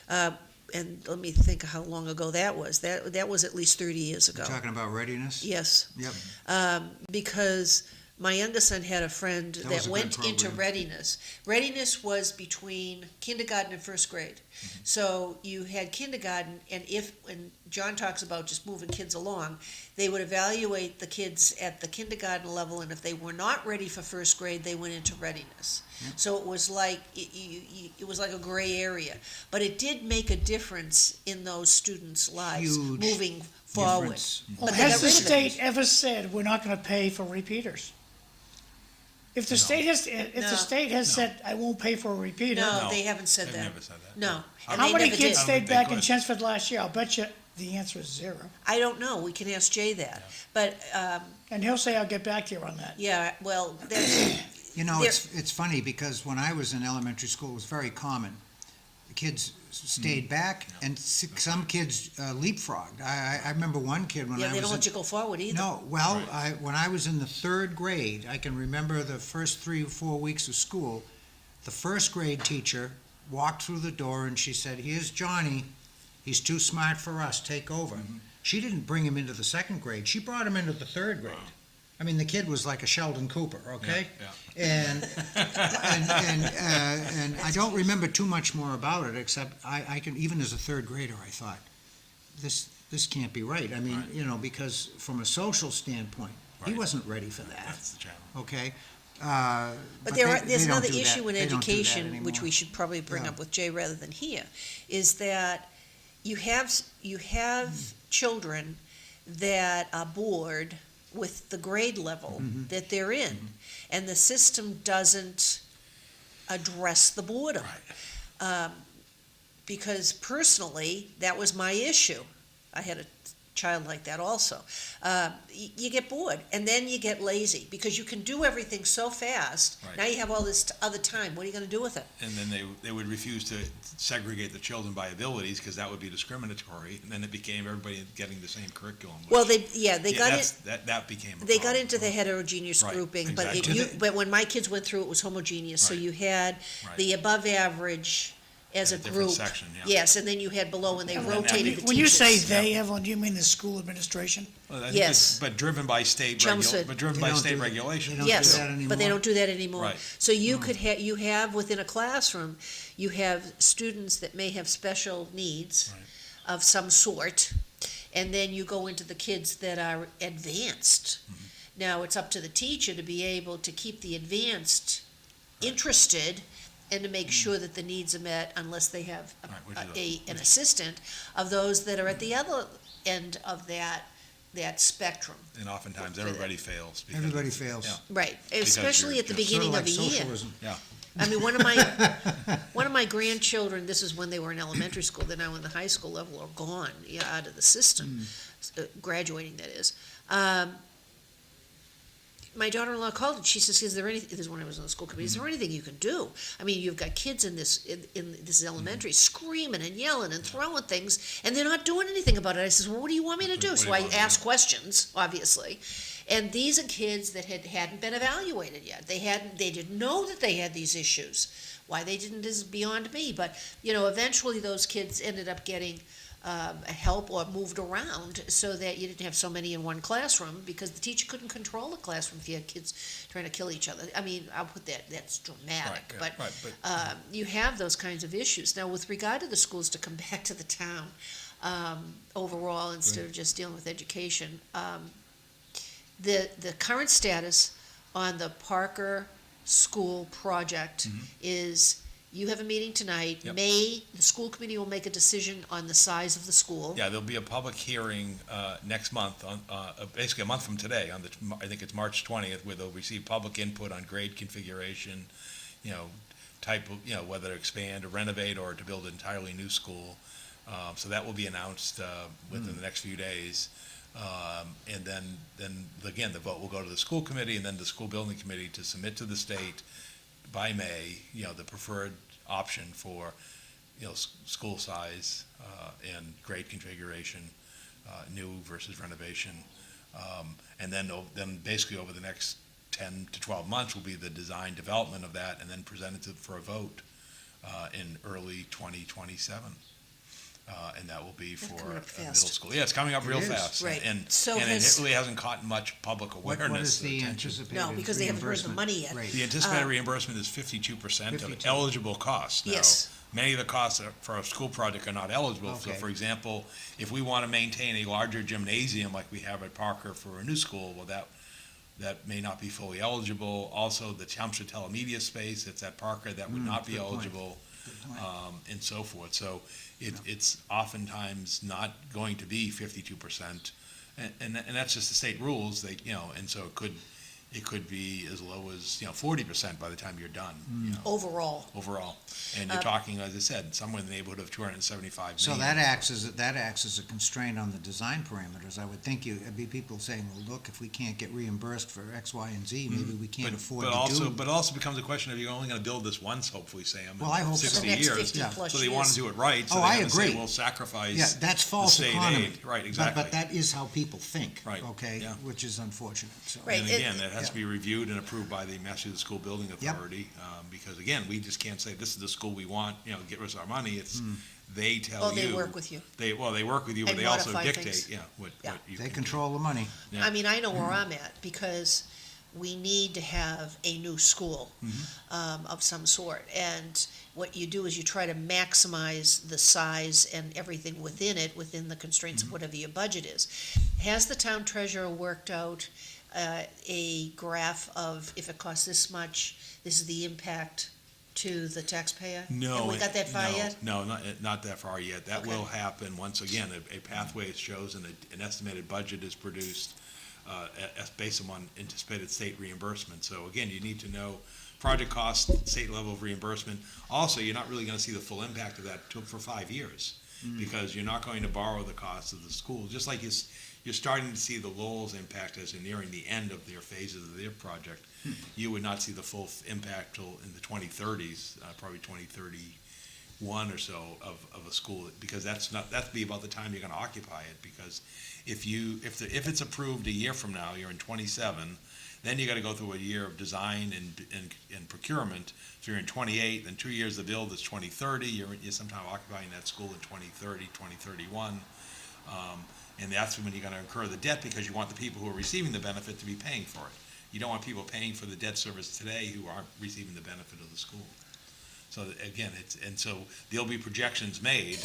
And let me think how long ago that was. That was at least 30 years ago. You're talking about readiness? Yes. Yep. Because my younger son had a friend was that a good went into program. readiness. Readiness was between kindergarten and first grade. So you had kindergarten, and when John talks about just moving kids along, they would evaluate the kids at the kindergarten level, and if they were not ready for first grade, they went into readiness. So it was like it was like a gray area, but it did make a difference in those students' lives Huge moving forward. difference. Well, But they has got the rid of it. state ever said we're not gonna pay for repeaters? If the state has, said, I won't pay for a repeater, No, No, they haven't said they've that. never said that. No. and how they many never kids did. stayed They back in could. Chelmsford last year? I'll bet you the answer is 0. I don't know, we can ask Jay that. But, And he'll say, I'll get back to you on that. yeah, well, that's, You know, There- it's funny because when I was in elementary school, it was very common. The kids stayed back and some kids leapfrogged. I remember one kid when yeah, I they don't was let you go forward either. No, well, when I was in the 3rd grade, I can remember the first 3 or 4 weeks of school, the first grade teacher walked through the door and she said, "Here's Johnny, he's too smart for us, take over." She didn't bring him into the 2nd grade, she brought him into the 3rd grade. I mean, the kid was like a Sheldon Cooper, okay? Yeah. And I don't remember too much more about it, except I can, even as a 3rd grader, I thought, this can't be right. I mean, Right. you know, because from a social standpoint, he Right. wasn't ready for that, That's the challenge. okay? But they there's don't another do that. issue in They don't do that education, which anymore. we should probably bring Yeah. up with Jay rather than here, is that you have children that are bored with the grade level that they're in, and the system doesn't address the boredom. Because personally, that was my issue. I had a child like that also. You get bored, and then you get lazy, because you can do everything so fast. Right. Now you have all this other time. What are you going to do with it? And then they would refuse to segregate the children by abilities, because that would be discriminatory, and then it became everybody getting the same curriculum. Well, which- they got it. That became a They got problem. into the heterogeneous Right, grouping, exactly. but when my kids went through, it was homogeneous. So Right. you had Right. the above average as a In a different group. section, yeah. Yes, and then you had below, and they rotated the teachers. When you say they, Evelyn, do you mean the school administration? Well, I think Yes. it's- But driven by state Chelmsford. but driven They by don't state do that. regulation. They don't Yes, do that anymore. but they don't do that anymore. Right. So you could you have within a classroom, you have students that may have special needs Right. of some sort, and then you go into the kids that are advanced. Now, it's up to the teacher to be able to keep the advanced interested and to make sure that the needs are met, unless they have Right, which is an assistant of those that are at the other end of that spectrum. And oftentimes, everybody fails. because- Everybody fails. Yeah. Right, Because especially you're at the just beginning Sort of of the like year. socialism. Yeah. I mean, one of my grandchildren, this is when they were in elementary school, they're now in the high school level, are gone, out of the system, graduating, that is. My daughter-in-law called and she says, is there anything, this is when I was on the school committee, is there anything you can do? I mean, you've got kids in this elementary screaming and yelling and throwing things, and they're not doing anything about it. I says, well, what do you want me to do? So I asked questions, obviously. And these are kids that hadn't been evaluated yet. They didn't know that they had these issues. Why they didn't is beyond me. But, eventually those kids ended up getting help or moved around so that you didn't have so many in one classroom because the teacher couldn't control the classroom if you had kids trying to kill each other. I mean, I'll put that's dramatic, Right, yeah, but you have those kinds of issues. Now, with regard to the schools, to come back to the town overall instead of just dealing with education, the current status on the Parker School project is you have a meeting tonight. Yep. The school committee will make a decision on the size of the school. Yeah, there'll be a public hearing next month, on basically a month from today, I think it's March 20th, where they'll receive public input on grade configuration, type of, whether to expand or renovate or to build an entirely new school. So that will be announced within the next few days. And then again, the vote will go to the school committee and then the school building committee to submit to the state by May, the preferred option for, school size and grade configuration, new versus renovation. And then basically over the next 10 to 12 months will be the design development of that and then presented for a vote in early 2027. And that will be That's for coming up a middle fast. school. Yeah, it's coming up real is. fast. Right. And So it has- really hasn't caught much public awareness. What is the attention. anticipated No, because they haven't heard the reimbursement money yet. rate? The anticipated reimbursement is 52% of 52. eligible costs. Now, Yes. many of the costs for a school project are not eligible. So, Okay. for example, if we want to maintain a larger gymnasium like we have at Parker for a new school, well, that may not be fully eligible. Also, the Chelmsford telemedia space that's at Parker, that would not be good point. eligible, Good point. and so forth. So it's oftentimes not going to be 52%. And that's just the state rules. And so it could be as low as 40% by the time you're done. Overall. And you're talking, as I said, somewhere in the neighborhood of 275 So million. that acts as a constraint on the design parameters. I would think it'd be people saying, well, look, if we can't get reimbursed for X, Y, and Z, maybe we can't afford to do. But also becomes a question of you're only going to build this once, hopefully, Sam. Well, I hope so. 60 The next years. 50 yeah. plus So they years. want to do it right. So Oh, they're I gonna say, agree. we'll sacrifice. Yeah, that's false state economy. aid. Right, exactly. But that is how people think. Right, Okay, yeah. which is unfortunate, so. Right. And it- again, that has to yeah. be reviewed and approved by the Massachusetts School Building Authority, because again, we just can't say, this is the school we want, get us our money. It's, they tell Oh, you. they work with you. They work with you, but And they also modify dictate, things. what Yeah. you They can do. control the money. Yeah. I mean, I know where I'm at because we need to have a new school of some sort. And what you do is you try to maximize the size and everything within it, within the constraints of whatever your budget is. Has the town treasurer worked out a graph of if it costs this much, this is the impact to the taxpayer? No. Have we got that far no, yet? No, not that far yet. That Okay. will happen once again, a pathway is chosen, an estimated budget is produced, based on anticipated state reimbursement. So again, you need to know project cost, state level of reimbursement. Also, you're not really gonna see the full impact of that for 5 years, because you're not going to borrow the cost of the school, just like you're starting to see the Lowell's impact as you're nearing the end of their phases of their project. You would not see the full impact till in the 2030s, probably 2031 or so of a school, because that'd be about the time you're gonna occupy it, because if it's approved a year from now, you're in 27, then you gotta go through a year of design and procurement, so you're in 28, then 2 years to build is 2030, you're sometime occupying that school in 2030, 2031. And that's when you're gonna incur the debt, because you want the people who are receiving the benefit to be paying for it. You don't want people paying for the debt service today who aren't receiving the benefit of the school. So again, so there'll be projections made,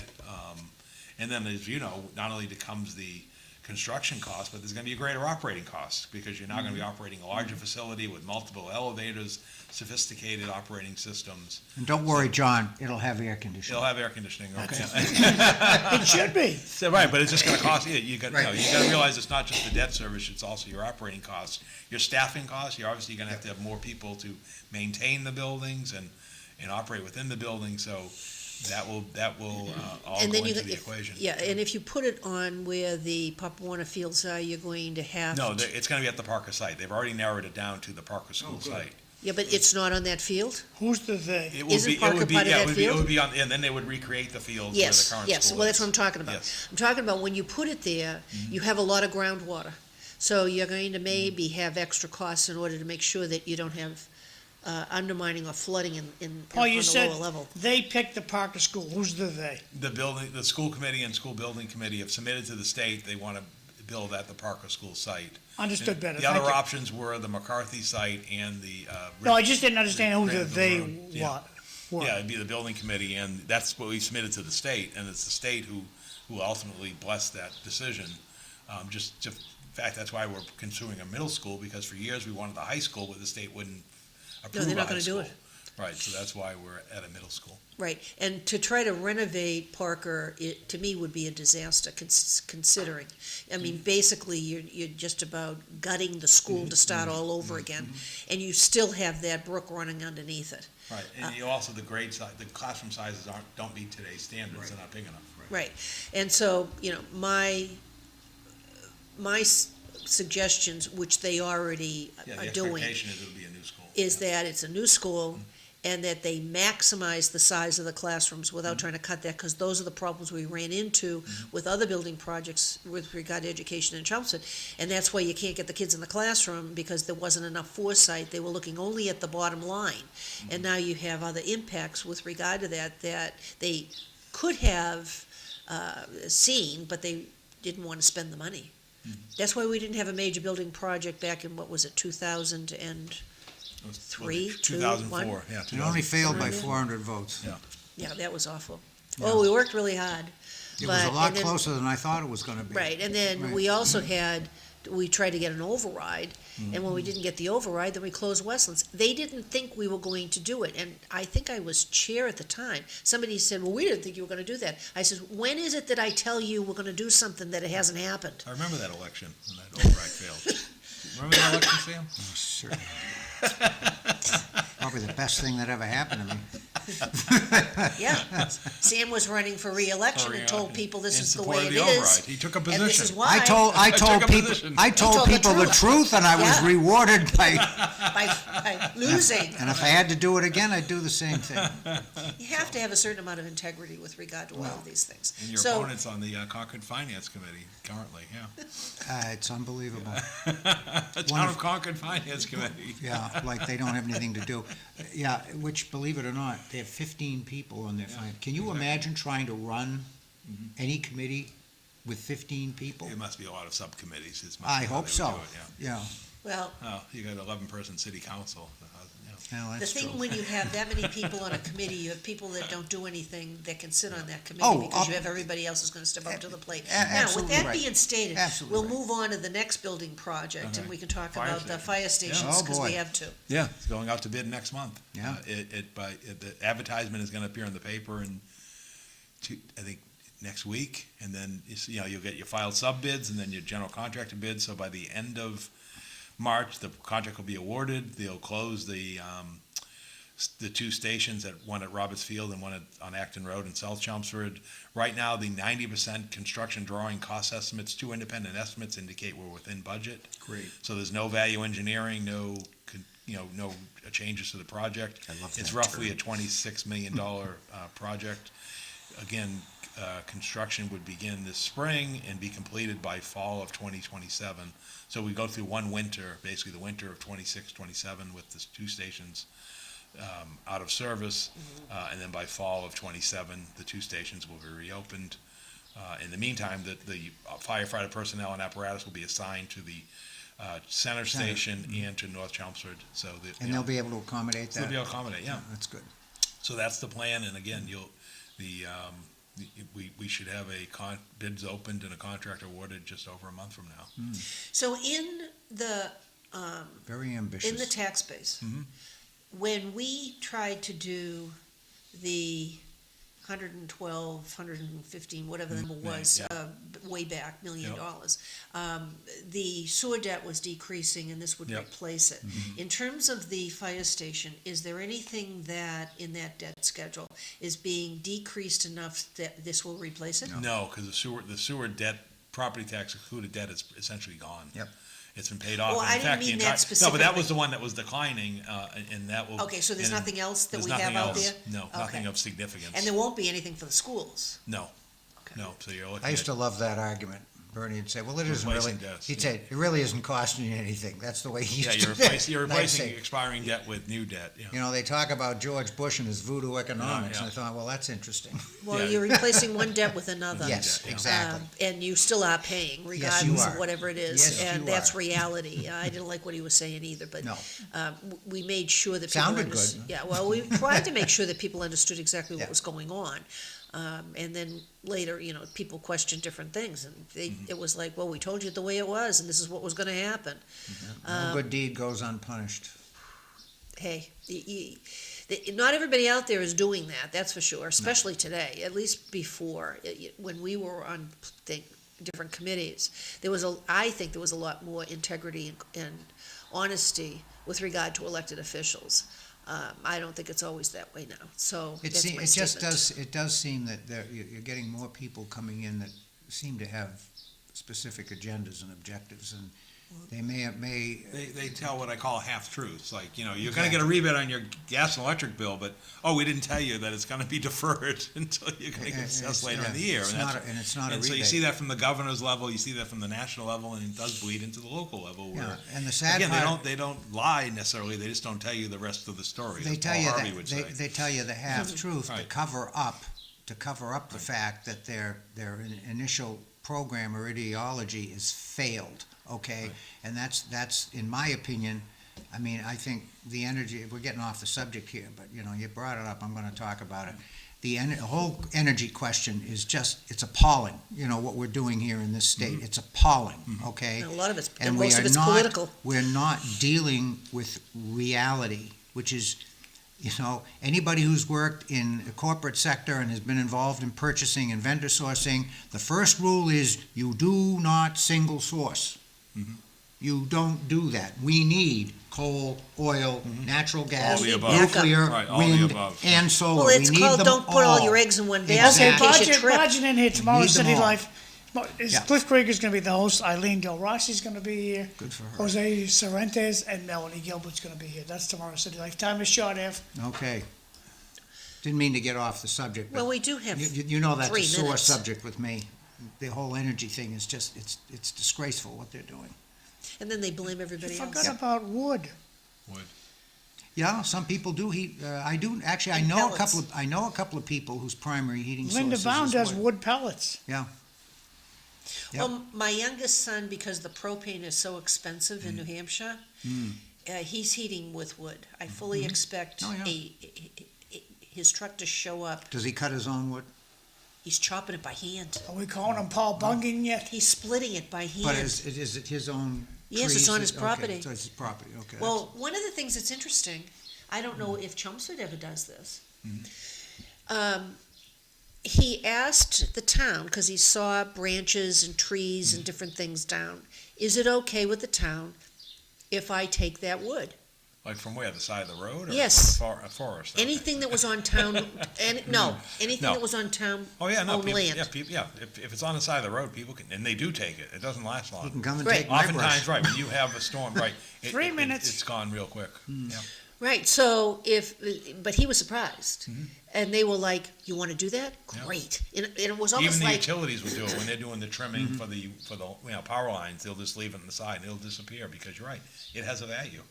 and then as you know, not only comes the construction cost, but there's gonna be a greater operating cost, because you're now gonna be operating a larger facility with multiple elevators, sophisticated operating systems. And don't worry, John, it'll have air conditioning. It'll have air conditioning, okay? It should be. So, right, but it's just gonna cost you, you gotta Right. realize it's not just the debt service, it's also your operating costs, your staffing costs, you're obviously gonna have to have more people to maintain the buildings, and and operate within the building, so that will all And go then into the equation. Yeah, and if you put it on where the Pop Warner fields are, you're going to have. No, it's gonna be at the Parker site. They've already narrowed it down to the Parker School site. Yeah, but it's not on that field? Who's the they? It will Isn't be, Parker part of that it field? would be on, and then they would recreate the field where the current Yes, school yes, well, that's is. what I'm talking about. Yes. I'm talking about when you put it there, you have a lot of groundwater. So you're going to maybe have extra costs in order to make sure that you don't have undermining or flooding on Oh, you the said lower level. they picked the Parker School. Who's the they? The school committee and school building committee have submitted to the state, they wanna build at the Parker School site. Understood better. The other Thank you. options were the McCarthy site and the, No, I just didn't understand who the Granville they Road. Yeah. were. Yeah, it'd be the building committee, and that's what we submitted to the state, and it's the state who ultimately blessed that decision. In fact, that's why we're considering a middle school, because for years we wanted the high school, but the state wouldn't approve they're a not high gonna do school. it. Right, so that's why we're at a middle school. Right, and to try to renovate Parker, it, to me, would be a disaster, considering. I mean, basically, you're just about gutting the school to start all over again, and you still have that brook running underneath it. Right, and you also, the grade size, the classroom sizes don't meet today's standards, they're not big enough. Right, and so, my suggestions, which they already Yeah, are the doing, expectation is it'll be a new school. is that it's a new school, and that they maximize the size of the classrooms without trying to cut that, because those are the problems we ran into with other building projects with regard to education in Chelmsford. And that's why you can't get the kids in the classroom, because there wasn't enough foresight. They were looking only at the bottom line. And now you have other impacts with regard to that they could have seen, but they didn't want to spend the money. That's why we didn't have a major building project back in, what was it, 2003, 2004, yeah. It only failed by Yeah. 400 votes. Yeah. Yeah, that was awful. Yeah. Oh, we worked really hard. It was a But- lot and then- closer than I thought it was gonna be. Right, and then we also we tried to get an override, and when we didn't get the override, then we closed Westlands. They didn't think we were going to do it, and I think I was chair at the time. Somebody said, well, we didn't think you were gonna do that. I said, when is it that I tell you we're gonna do something that it hasn't happened? I remember that election, when that override failed. Remember that election, Sam? Oh, certainly. Probably the best thing that ever happened to me. Yeah, Sam was running for reelection and told people this is the way it In support of the is. override, he took a And this is position. why. I told took a people, position. I told told the people the truth. truth, and I was Yeah. rewarded by, By losing. and if I had to do it again, I'd do the same thing. You have to have a certain amount of integrity with regard to all of these things. And your So- opponent's on the Concord Finance Committee currently, yeah. It's unbelievable. The Town of Concord Finance Committee. Yeah, like they don't have anything to do. Yeah, which, believe it or not, they have 15 people on their finance. Can you imagine trying to run any committee with 15 people? It must be a lot of subcommittees. It's must I be how hope they would so. do it, Yeah, Well, yeah. Oh, you got 11-person city council. yeah, the that's true. thing when you have that many people on a committee, you have people that don't do anything that can sit on that Oh, committee because you have everybody else who's gonna step up to the plate. Now, with absolutely that right. being stated, Absolutely we'll right. move on to the next building project and we can talk Fire about the station. fire stations, Oh, because we boy. have to. Yeah, it's going out to bid next month. Yeah. The advertisement is gonna appear in the paper in I think next week, and then, you'll get your filed sub bids and then your general contractor bids, so by the end of March, the contract will be awarded, they'll close the two stations, one at Roberts Field and one on Acton Road in South Chelmsford. Right now, the 90% construction drawing cost estimates, 2 independent estimates indicate we're within budget. Great. So there's no value engineering, no changes to the project. I love It's that roughly term. a $26 million project. Again, construction would begin this spring and be completed by fall of 2027. So we go through one winter, basically the winter of 26, 27, with the 2 stations out of service, and then by fall of 27, the 2 stations will be reopened. In the meantime, the firefighter personnel and apparatus will be assigned to the center station and to North Chelmsford, so that. And they'll be able to accommodate They'll that? be able to accommodate, yeah. That's good. So that's the plan, and again, we should have bids opened and a contract awarded just over a month from now. So in the, Very ambitious. in the tax base, Mhm. when we tried to do the 112, 115, whatever the number was, yeah. way back, $1 million. Yep. The sewer debt was decreasing, and this would Yep. replace it. In terms of the fire station, is there anything that, in that debt schedule, is being decreased enough that this will replace it? No, because the sewer debt, property tax included debt is essentially gone. Yep. It's been paid off. Well, In I didn't fact, the mean that entire- No, but specifically. that was the one that was declining, and that will. Okay, so there's and nothing else that there's we have nothing out else. there? No, nothing Okay. of significance. And there won't be anything for the schools? No, Okay. no, so you're looking I used at, to love that argument. Bernie would say, well, it isn't really, Replacing debts, he'd yeah. say, it really isn't costing you anything. That's the way he used yeah, to you're say. replacing, you're And I'd replacing say, expiring debt with new debt, yeah. you know, they talk about George Bush and his voodoo economics, Yeah, and I thought, well, that's interesting. Well, Yeah. you're replacing one debt with another. Yes, yeah. exactly. And you still are paying Yes, you regardless of are. whatever it is. Yes, And you that's are. reality. I didn't like what he was saying either, but No. we made sure that people. Sounded good. Yeah, well, we tried to make sure that people understood exactly Yeah. what was going on. And then later, people questioned different things, and it was like, well, we told you the way it was, and this is what was gonna happen. No good deed goes unpunished. Hey, not everybody out there is doing that, that's for sure, especially today, at least before, when we were on different committees. I think there was a lot more integrity and honesty with regard to elected officials. I don't think it's always that way now, so It that's my just statement. it does seem that you're getting more people coming in that seem to have specific agendas and objectives, and they may. They tell what I call half-truths, like, you're gonna get a rebate on your gas and electric bill, but, we didn't tell you that it's gonna be deferred until you're gonna get assessed later in the year. It's not a And so you rebate. see that from the governor's level, you see that from the national level, and it does bleed into the local level Yeah, where, and the sad again, part, they don't lie necessarily, they just don't tell you the rest of the story, they as tell Paul you Harvey would say. they tell you the half-truth to Right. cover up the fact that their initial program or ideology is failed, okay? Right. And that's, in my opinion, I mean, I think the energy, we're getting off the subject here, but, you brought it up, I'm gonna talk about it. The whole energy question is just, it's appalling, what we're doing here in this state. It's appalling, okay? And a lot of it's, And and we most of are it's not- political. We're not dealing with reality, which is, anybody who's worked in the corporate sector and has been involved in purchasing and vendor sourcing, the first rule is you do not single source. Mhm. You don't do that. We need coal, oil, natural gas, All the above. nuclear, Right, all the wind, above. and solar. Well, it's We need called, them don't put all your all. eggs in one Okay, basket in Exactly. case you trip. budget in here tomorrow, Need them City all. Life. Yeah. Cliff Krieger's gonna be the host, Eileen Del Rossi's gonna be here, Good for her. Jose Sorrentes and Melanie Gilbert's gonna be here. That's tomorrow, City Life. Time is short, Ev. Okay. Didn't mean to get off the subject, but Well, we do have you know that's a 3 sore minutes. subject with me. The whole energy thing is just, it's disgraceful what they're doing. And then they blame You everybody else. forgot about wood. Yeah, some people do heat, I do, actually, I And know pellets. I know a couple of people whose primary heating source Linda is Bound does wood. wood pellets. Yeah. Yep. Well, my youngest son, because the propane is so expensive in New Hampshire, he's heating with wood. I fully expect Oh, yeah. his truck to show up. Does he cut his own wood? He's chopping it by hand. Are we calling him Paul Bunking yet? He's splitting it by hand. But is it his own Yes, it's trees? on his Okay, property. so it's his property, okay. Well, one of the things that's interesting, I don't know if Chelmsford ever does this. He asked the town, because he saw branches and trees and different things down, is it okay with the town if I take that wood? Like from where, the side of the road? Or Yes. a forest? Okay. Anything that was on town, anything No. that was on town Oh, yeah, no, owned people, land. if it's on the side of the road, people can, and they do take it, it doesn't last You long. can come and Right. take my brush. Oftentimes, right, when you have a storm, right. 3 minutes. It's gone real quick. Yeah. Right, so but he was surprised. And they were like, you want to do that? Yeah. Great. And it was Even almost the like, utilities will do it, when they're doing the trimming for the, power lines, they'll just leave it on the side, and it'll disappear, because you're right, it has a value.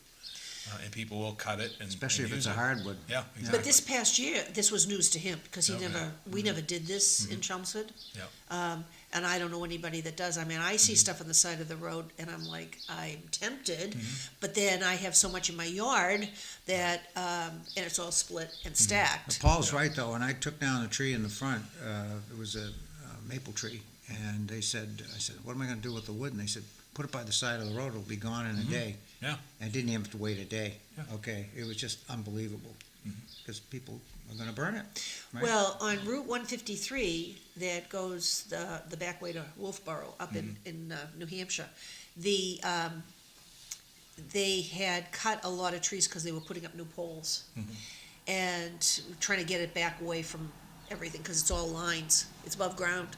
And people will cut it and Especially if and it's use a it. hardwood. Yeah, exactly. but this past year, this was news to him, because Okay. we never did this in Chelmsford. Yeah. And I don't know anybody that does. I mean, I see stuff on the side of the road, and I'm like, I'm tempted, but then I have so much in my yard that, and it's all split and stacked. Paul's right, though. When I took down the tree in the front, it was a maple tree, and I said, what am I gonna do with the wood? And they said, put it by the side of the road, it'll be gone in a day. Yeah. And I didn't even have to wait a day. Yeah. Okay, it was just unbelievable. because people are gonna burn it, right? Well, on Route 153, that goes the back way to Wolfboro, up in New Hampshire, they had cut a lot of trees because they were putting up new poles. And trying to get it back away from everything, because it's all lines, it's above ground.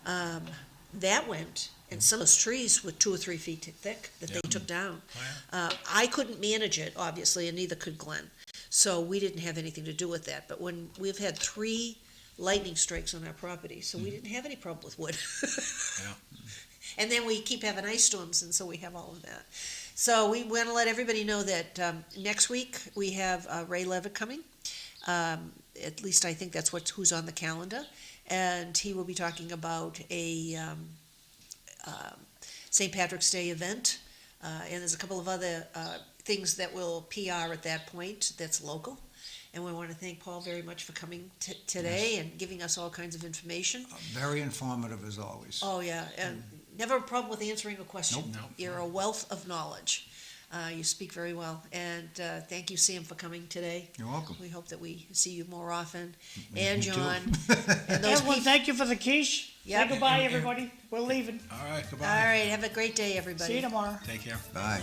That went, and some of those trees were 2 or 3 feet thick that they took down. I couldn't manage it, obviously, and neither could Glenn. So we didn't have anything to do with that. But when we've had 3 lightning strikes on our property, so we didn't have any problem with wood. And then we keep having ice storms, and so we have all of that. So we want to let everybody know that next week we have Ray Levitt coming. At least I think that's who's on the calendar. And he will be talking about a St. Patrick's Day event. And there's a couple of other things that will PR at that point that's local. And we want to thank Paul very much for coming today and giving us all kinds of information. Very informative as always. Oh, yeah, and never a problem with answering a question. Nope. You're a wealth of knowledge. You speak very well. And thank you, Sam, for coming today. You're welcome. We hope that we see you more often. Me And too. John. And those Everyone, people. thank you for the quiche. Yep. Say goodbye, everybody. We're leaving. All right, All goodbye. right, have a great day, everybody. See you tomorrow. Take care. Bye.